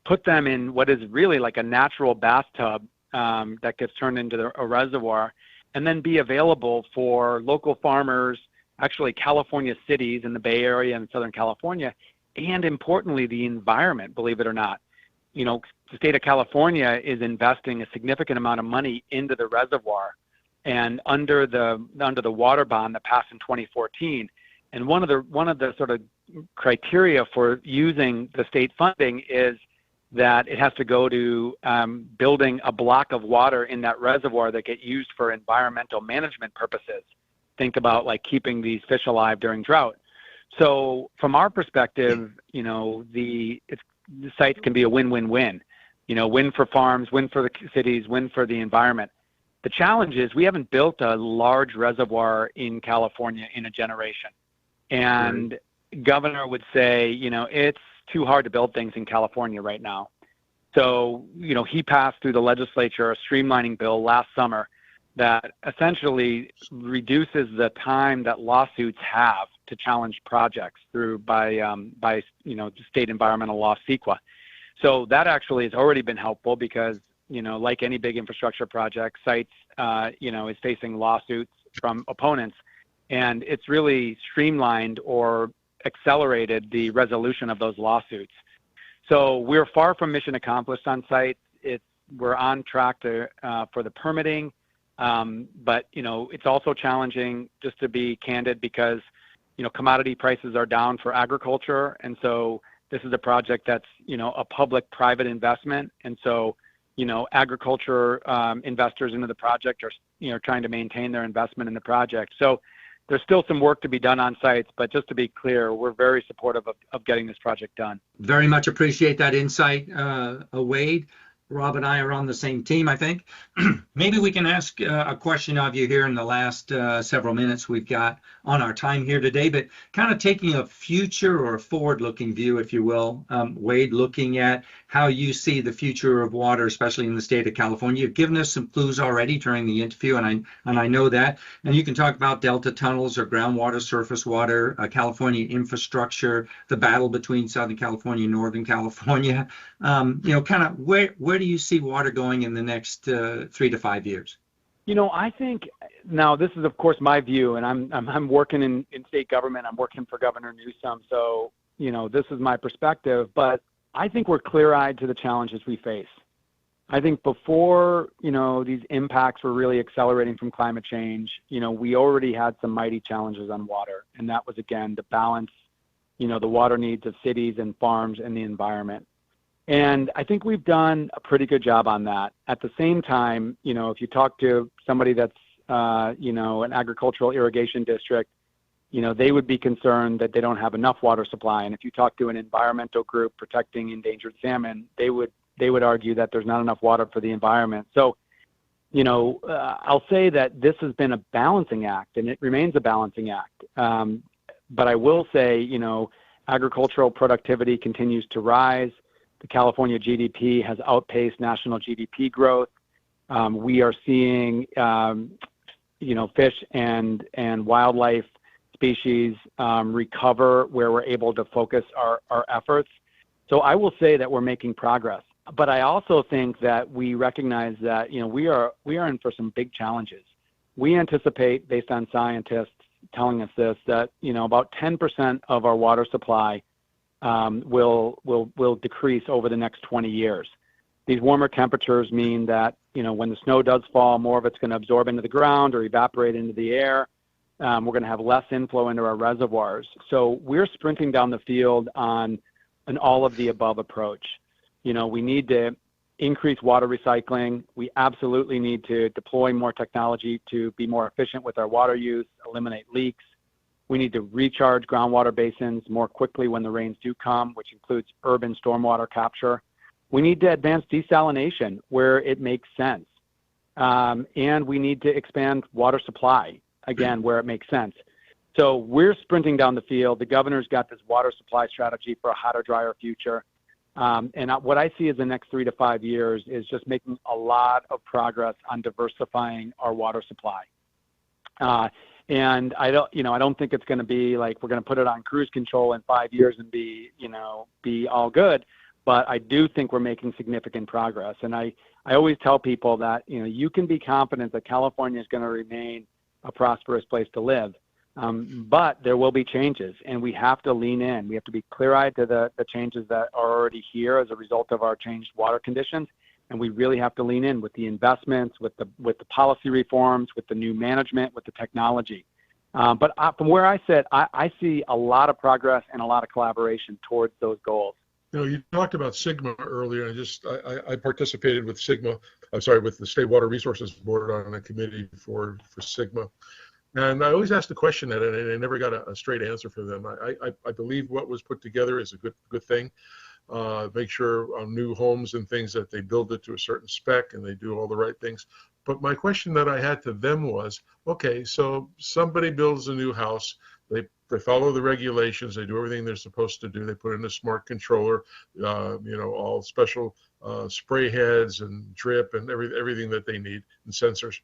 put them in what is really like a natural bathtub that gets turned into a reservoir, and then be available for local farmers, actually California cities in the Bay Area and Southern California, and importantly, the environment, believe it or not. The state of California is investing a significant amount of money into the reservoir and under the water bond that passed in 2014. And one of the sort of criteria for using the state funding is that it has to go to building a block of water in that reservoir that get used for environmental management purposes. Think about like keeping these fish alive during drought. So from our perspective, the sites can be a win-win-win. Win for farms, win for the cities, win for the environment. The challenge is we haven't built a large reservoir in California in a generation. And Governor would say, it's too hard to build things in California right now. So, he passed through the legislature a streamlining bill last summer that essentially reduces the time that lawsuits have to challenge projects by state environmental law, CEQA. So that actually has already been helpful because, like any big infrastructure project, sites, is facing lawsuits from opponents, and it's really streamlined or accelerated the resolution of those lawsuits. So we're far from mission accomplished on site. We're on track for the permitting, but it's also challenging, just to be candid, because commodity prices are down for agriculture, and so this is a project that's a public-private investment, and so agriculture investors into the project are trying to maintain their investment in the project. So there's still some work to be done on sites, but just to be clear, we're very supportive of getting this project done. Very much appreciate that insight, Wade. Rob and I are on the same team, I think. Maybe we can ask a question of you here in the last several minutes we've got on our time here today, but kind of taking a future or a forward-looking view, if you will. Wade, looking at how you see the future of water, especially in the state of California. You've given us some clues already during the interview, and I know that. And you can talk about delta tunnels or groundwater, surface water, California infrastructure, the battle between Southern California and Northern California. Kind of where do you see water going in the next 3 to 5 years? I think now this is, of course, my view, and I'm working in state government. I'm working for Governor Newsom, so this is my perspective. But I think we're clear-eyed to the challenges we face. I think before these impacts were really accelerating from climate change, we already had some mighty challenges on water, and that was, again, to balance the water needs of cities and farms and the environment. And I think we've done a pretty good job on that. At the same time, if you talk to somebody that's, an agricultural irrigation district, they would be concerned that they don't have enough water supply. And if you talk to an environmental group protecting endangered salmon, they would argue that there's not enough water for the environment. So, I'll say that this has been a balancing act, and it remains a balancing act. But I will say, agricultural productivity continues to rise. The California GDP has outpaced national GDP growth. We are seeing, fish and wildlife species recover where we're able to focus our efforts. So I will say that we're making progress. But I also think that we recognize that, we are in for some big challenges. We anticipate, based on scientists telling us this, that, about 10% of our water supply will decrease over the next 20 years. These warmer temperatures mean that, when the snow does fall, more of it's going to absorb into the ground or evaporate into the air. We're going to have less inflow into our reservoirs. So we're sprinting down the field on an all-of-the-above approach. We need to increase water recycling. We absolutely need to deploy more technology to be more efficient with our water use, eliminate leaks. We need to recharge groundwater basins more quickly when the rains do come, which includes urban stormwater capture. We need to advance desalination where it makes sense. And we need to expand water supply, again, where it makes sense. So we're sprinting down the field. The governor's got this water supply strategy for a hotter, drier future. And what I see as the next 3 to 5 years is just making a lot of progress on diversifying our water supply. And I don't think it's going to be like we're going to put it on cruise control in 5 years and be all good. But I do think we're making significant progress. And I always tell people that, you can be confident that California is going to remain a prosperous place to live. But there will be changes, and we have to lean in. We have to be clear-eyed to the changes that are already here as a result of our changed water conditions. And we really have to lean in with the investments, with the policy reforms, with the new management, with the technology. But from where I sit, I see a lot of progress and a lot of collaboration towards those goals. You talked about SGMA earlier, and I participated with with the State Water Resources Board on a committee for SGMA. And I always asked the question that, and I never got a straight answer from them. I believe what was put together is a good thing. Make sure on new homes and things that they build it to a certain spec and they do all the right things. But my question that I had to them was, okay, so somebody builds a new house, they they follow the regulations. They do everything they're supposed to do. They put in a smart controller, all special spray heads and drip and everything that they need and sensors.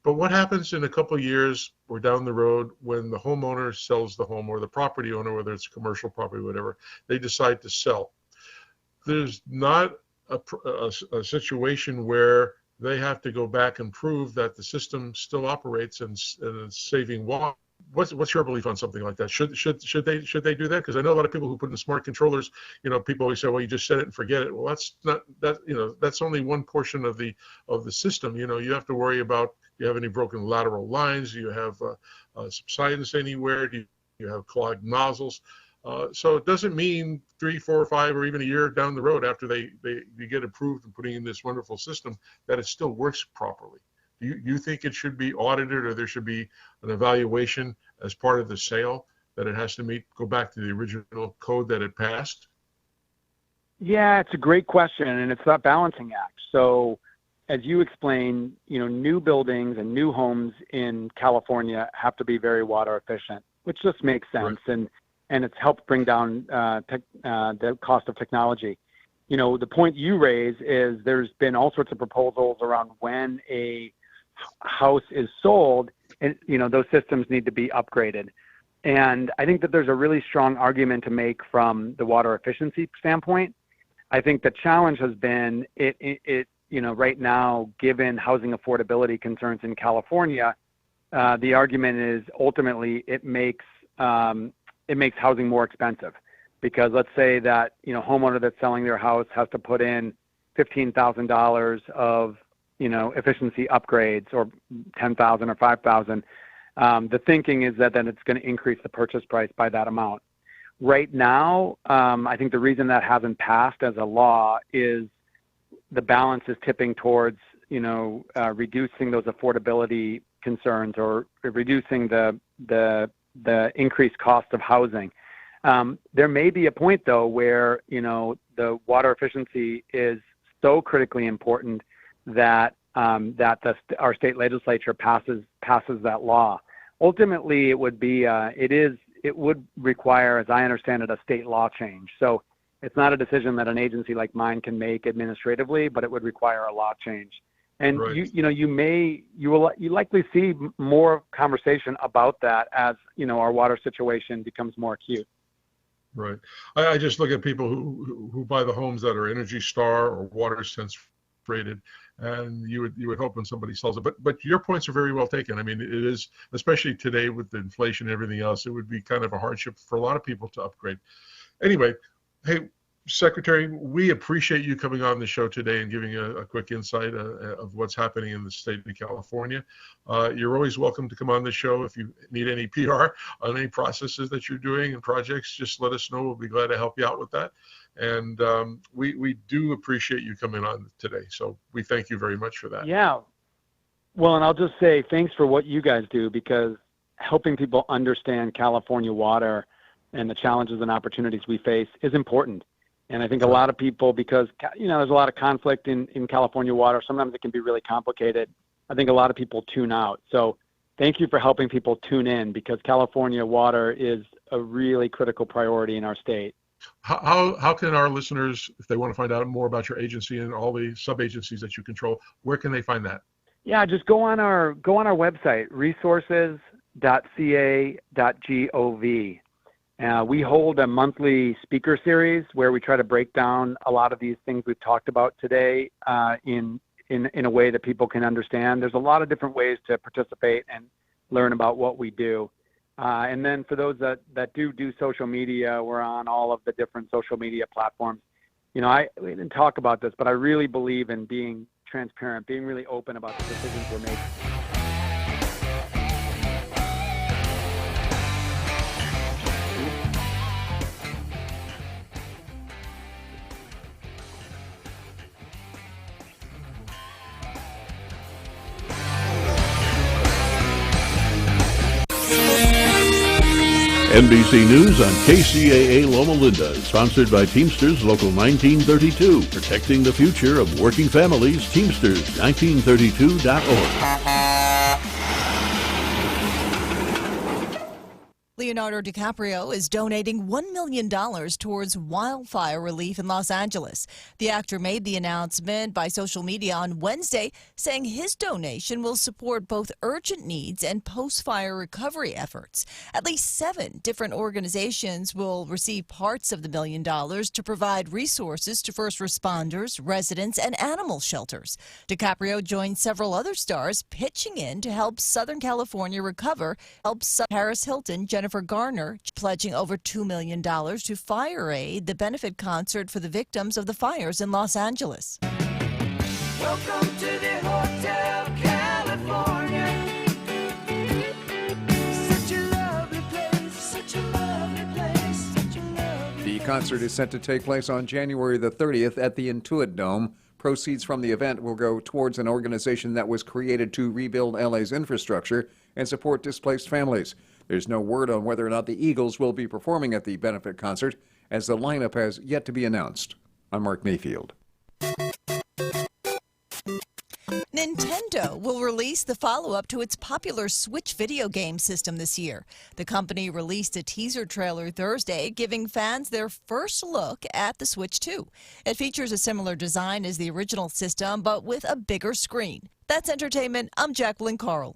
But what happens in a couple of years or down the road when the homeowner sells the home, or the property owner, whether it's commercial property, whatever, they decide to sell? There's not a situation where they have to go back and prove that the system still operates and is saving water. What's your belief on something like that? Should they do that? Because I know a lot of people who put in smart controllers. People always say, "Well, you just set it and forget it." Well, that's not that. That's only one portion of the system. You have to worry about, do you have any broken lateral lines? Do you have subsidence anywhere? Do you have clogged nozzles? So it doesn't mean 3, 4, 5, or even a year down the road after they get approved and putting in this wonderful system that it still works properly. Do you think it should be audited, or there should be an evaluation as part of the sale that it has to go back to the original code that it passed? Yeah, it's a great question, and it's that balancing act. So as you explained, new buildings and new homes in California have to be very water efficient, which just makes sense. Right. And it's helped bring down the cost of technology. The point you raise is there's been all sorts of proposals around when a house is sold, and those systems need to be upgraded. And I think that there's a really strong argument to make from the water efficiency standpoint. I think the challenge has been right now, given housing affordability concerns in California, the argument is ultimately it makes housing more expensive, because let's say that homeowner that's selling their house has to put in $15,000 of efficiency upgrades, or $10,000 or $5,000. The thinking is that then it's going to increase the purchase price by that amount. Right now, I think the reason that hasn't passed as a law is the balance is tipping towards reducing those affordability concerns, or reducing the increased cost of housing. There may be a point though where the water efficiency is so critically important that our state legislature passes that law. Ultimately, it would be it would require, as I understand it, a state law change. So it's not a decision that an agency like mine can make administratively, but it would require a law change. And right. you likely see more conversation about that as our water situation becomes more acute. Right. I just look at people who buy the homes that are Energy Star or Water Sense rated, and you would hope when somebody sells it. But your points are very well taken. I mean, it is, especially today with the inflation and everything else, it would be kind of a hardship for a lot of people to upgrade. Anyway, hey, Secretary, we appreciate you coming on the show today and giving a quick insight of what's happening in the state of California. You're always welcome to come on the show. If you need any PR on any processes that you're doing and projects, just let us know. We'll be glad to help you out with that. And we do appreciate you coming on today. So we thank you very much for that. Yeah. Well, and I'll just say thanks for what you guys do, because helping people understand California water and the challenges and opportunities we face is important. And I think a lot of people, because, there's a lot of conflict in California water, sometimes it can be really complicated. I think a lot of people tune out. So thank you for helping people tune in, because California water is a really critical priority in our state. How can our listeners, if they want to find out more about your agency and all the sub-agencies that you control, where can they find that? Yeah, just go on our website, resources.ca.gov. We hold a monthly speaker series where we try to break down a lot of these things we've talked about today in a way that people can understand. There's a lot of different ways to participate and learn about what we do. And then for those that do social media, we're on all of the different social media platforms. We didn't talk about this, but I really believe in being transparent, being really open about the decisions we're making. NBC News on KCAA Loma Linda, sponsored by Teamsters Local 1932, protecting the future of working families. Teamsters1932.org. Leonardo DiCaprio is donating $1 million towards wildfire relief in Los Angeles. The actor made the announcement by social media on Wednesday, saying his donation will support both urgent needs and post-fire recovery efforts. At least 7 different organizations will receive parts of the $1 million to provide resources to first responders, residents, and animal shelters. DiCaprio joined several other stars pitching in to help Southern California recover, helps Paris Hilton, Jennifer Garner, pledging over $2 million to Fire Aid, the benefit concert for the victims of the fires in Los Angeles. Welcome to the Hotel California. Such a lovely place, such a lovely place, such a lovely The concert is set to take place on January the 30th at the Intuit Dome. Proceeds from the event will go towards an organization that was created to rebuild LA's infrastructure and support displaced families. There's no word on whether or not the Eagles will be performing at the benefit concert, as the lineup has yet to be announced. I'm Mark Mayfield. Nintendo will release the follow-up to its popular Switch video game system this year. The company released a teaser trailer Thursday, giving fans their first look at the Switch 2. It features a similar design as the original system, but with a bigger screen. That's entertainment. I'm Jacqueline Carl.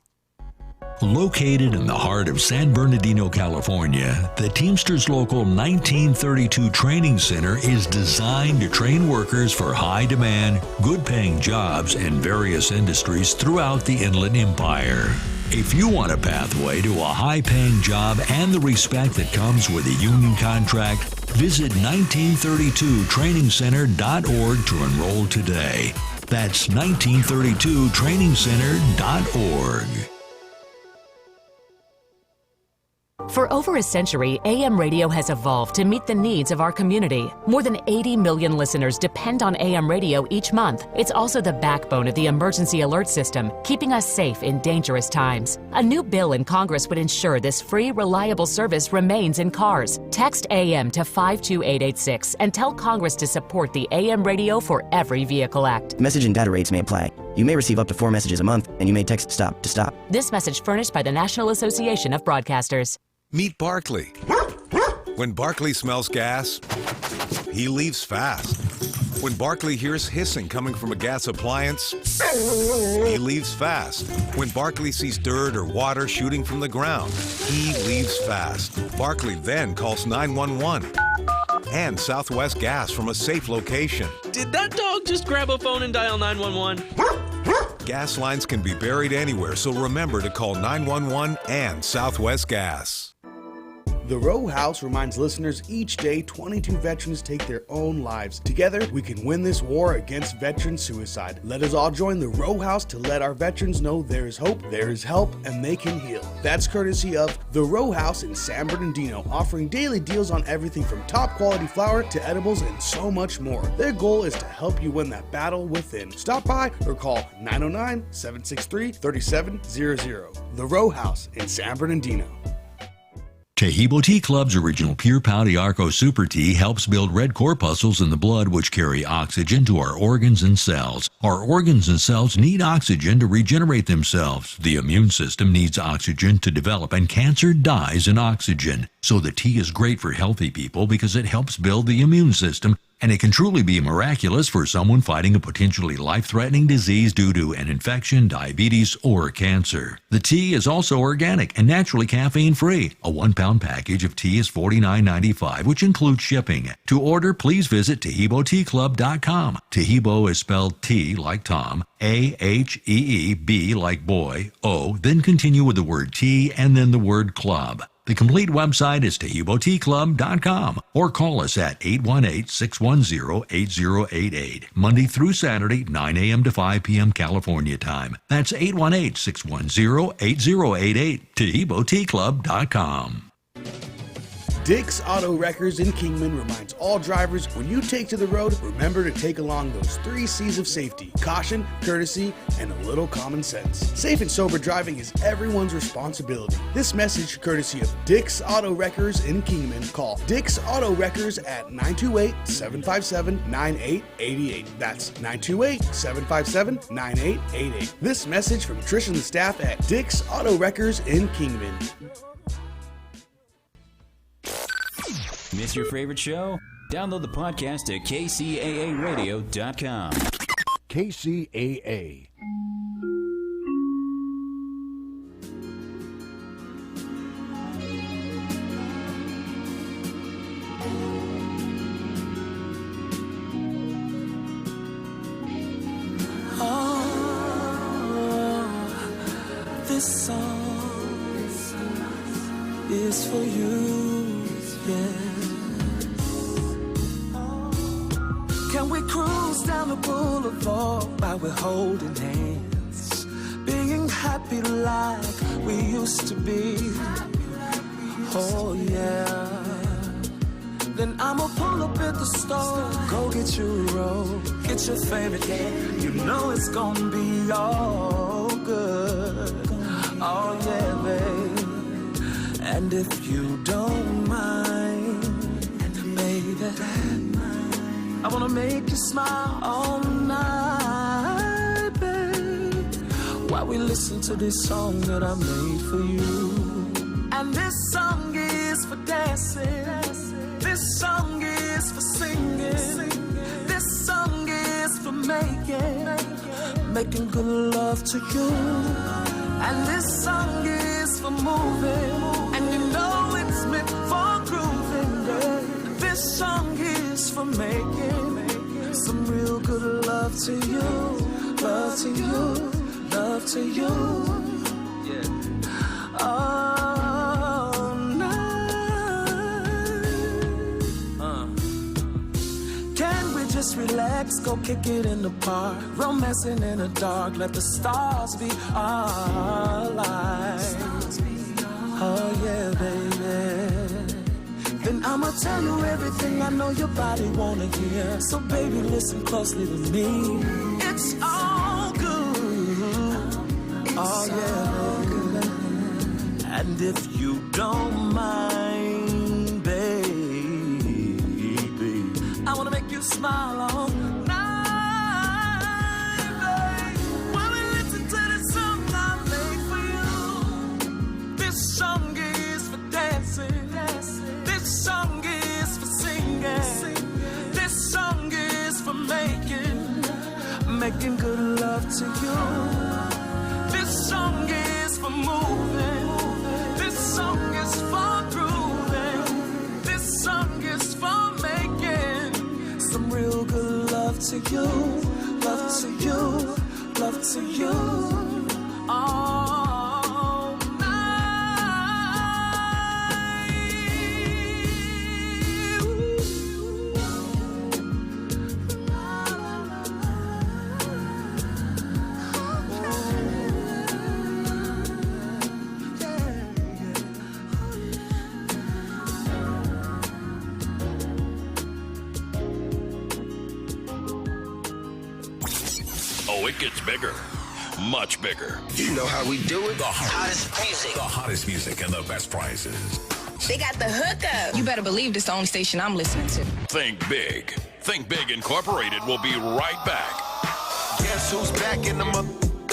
Located in the heart of San Bernardino, California, the Teamsters Local 1932 Training Center is designed to train workers for high-demand, good-paying jobs in various industries throughout the Inland Empire. If you want a pathway to a high-paying job and the respect that comes with a union contract, visit 1932trainingcenter.org to enroll today. That's 1932trainingcenter.org. For over a century, AM radio has evolved to meet the needs of our community. More than 80 million listeners depend on AM radio each month. It's also the backbone of the emergency alert system, keeping us safe in dangerous times. A new bill in Congress would ensure this free, reliable service remains in cars. Text AM to 52886 and tell Congress to support the AM Radio for Every Vehicle Act. Message and data rates may apply. You may receive up to 4 messages a month, and you may text STOP to stop. This message furnished by the National Association of Broadcasters. Meet Barkley. When Barkley smells gas, he leaves fast. When Barkley hears hissing coming from a gas appliance, he leaves fast. When Barkley sees dirt or water shooting from the ground, he leaves fast. Barkley then calls 911 and Southwest Gas from a safe location. Did that dog just grab a phone and dial 911? Gas lines can be buried anywhere, so remember to call 911 and Southwest Gas. The Row House reminds listeners each day 22 veterans take their own lives. Together, we can win this war against veteran suicide. Let us all join the Row House to let our veterans know there is hope, there is help, and they can heal. That's courtesy of The Row House in San Bernardino, offering daily deals on everything from top quality flour to edibles and so much more. Their goal is to help you win that battle within. Stop by or call 909-763-3700. The Row House in San Bernardino. Tahibo Tea Club's original Pure Pau de Arco Super Tea helps build red corpuscles in the blood which carry oxygen to our organs and cells. Our organs and cells need oxygen to regenerate themselves. The immune system needs oxygen to develop, and cancer dies in oxygen. So the tea is great for healthy people because it helps build the immune system, and it can truly be miraculous for someone fighting a potentially life-threatening disease due to an infection, diabetes, or cancer. The tea is also organic and naturally caffeine-free. A 1-pound package of tea is $49.95, which includes shipping. To order, please visit TahiboTeaClub.com. Tahibo is spelled T like Tom, A-H-E-E-B like boy, O, then continue with the word tea and then the word club. The complete website is TahiboTeaClub.com, or call us at 818-610-8088, Monday through Saturday, 9 a.m. to 5 p.m. California time. That's 818-610-8088, TahiboTeaClub.com. Dick's Auto Wreckers in Kingman reminds all drivers, when you take to the road, remember to take along those 3 C's of safety: caution, courtesy, and a little common sense. Safe and sober driving is everyone's responsibility. This message courtesy of Dick's Auto Wreckers in Kingman. Call Dick's Auto Wreckers at 928-757-9888. That's 928-757-9888. This message from Trish and the staff at Dick's Auto Wreckers in Kingman. Miss your favorite show? Download the podcast at kcaaradio.com. KCAA. This song is for you, yeah. Can we cruise down the boulevard while we're holding hands, being happy like we used to be? Oh yeah. Then I'ma pull up at the store, go get you a roll, get your favorite candy. You know it's gonna be all good. Oh yeah, babe. And if you don't mind, baby, I wanna make you smile all night, babe, while we listen to this song that I made for you. And this song is for dancing. This song is for singing. This song is for making good love to you. And this song is for moving, and you know it's meant for grooving, yeah. This song is for making some real good love to you, love to you, love to you, yeah. All night. Can we just relax, go kick it in the park, romancing in the dark, let the stars be our light. Oh yeah, baby. Then I'ma tell you everything I know your body wanna hear. So baby, listen closely to me. It's all good. Oh yeah, baby. And if you don't mind, baby, I wanna make you smile all night, babe. While we listen to this song I made for you. This song is for dancing. This song is for singing. This song is for making good love to you. This song is for moving. This song is for grooving. This song is for making some real good love to you, love to you, love to you. All Oh, it gets bigger. Much bigger. You know how we do it. The hottest music. The hottest music and the best prices. They got the hookup. You better believe this is the only station I'm listening to. Think big. Think Big Incorporated will be right back. Guess who's back in the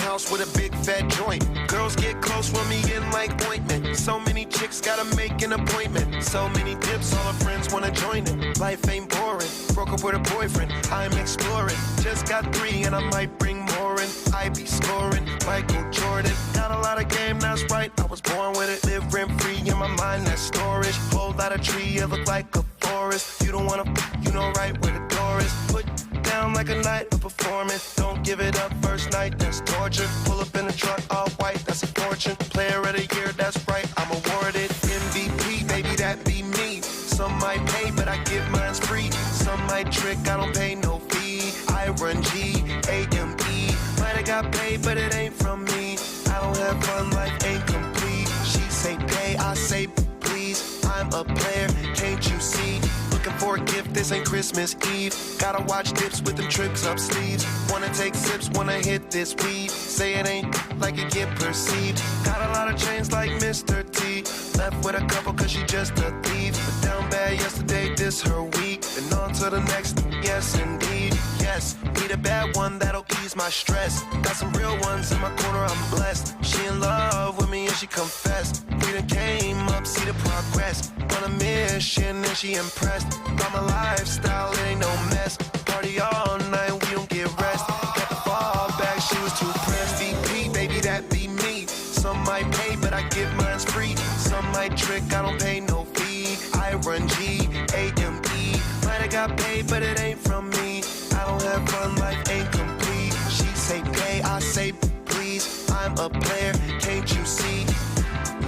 house with a big fat joint? Girls get close with me in like ointment. So many chicks gotta make an appointment. So many dips, all her friends wanna join it. Life ain't boring. Broke up with a boyfriend, I'm exploring. Just got 3 and I might bring more in. I be scoring, Michael Jordan. Got a lot of game, that's right, I was born with it. Live rent free in my mind, that's storage. Whole lot of tree, it look like a forest. You don't wanna, you know right where the door is. Put down like a night of performance. Don't give it up first night, that's torture. Pull up in a truck, all white, that's a fortune. Player of the year, that's right, I'm awarded. MVP, baby, that be me. Some might pay, but I give mine's free. Some might trick, I don't pay no fee. I run G-A-M-E. Might have got paid, but it ain't from me. I don't have fun, life ain't complete. She say pay, I say please. I'm a player, can't you see? Looking for a gift, this ain't Christmas Eve. Gotta watch dips with them tricks up sleeves. Wanna take sips, wanna hit this weed. Say it ain't like it get perceived. Got a lot of chains like Mr. T. Left with a couple cause she just a thief. But down bad yesterday, this her week. And on to the next, yes indeed. Yes, need a bad one that'll ease my stress. Got some real ones in my corner, I'm blessed. She in love with me and she confessed. We done came up, see the progress. On a mission and she impressed. By my lifestyle, it ain't no mess. Party all night, we don't get rest. Got the fall back, she was too pressed. VP, baby, that be me. Some might pay, but I give mine's free. Some might trick, I don't pay no fee. I run G-A-M-E. Might have got paid, but it ain't from me. I don't have fun, life ain't complete. She say pay, I say please. I'm a player, can't you see?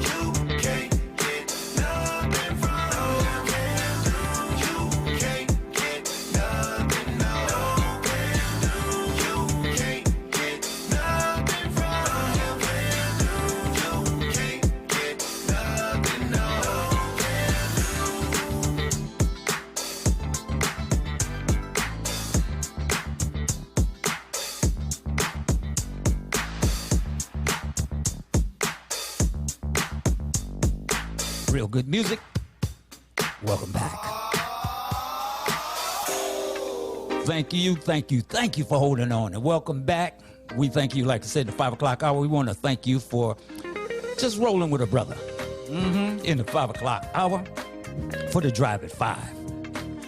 You can't get nothing from no. You can't get nothing, no. You can't get nothing from you can't get nothing, no. Real good music. Welcome back. Thank you for holding on, and welcome back. We thank you, like I said, the 5 o'clock hour. We want to thank you for just rolling with a brother in the 5 o'clock hour for the Drive at 5.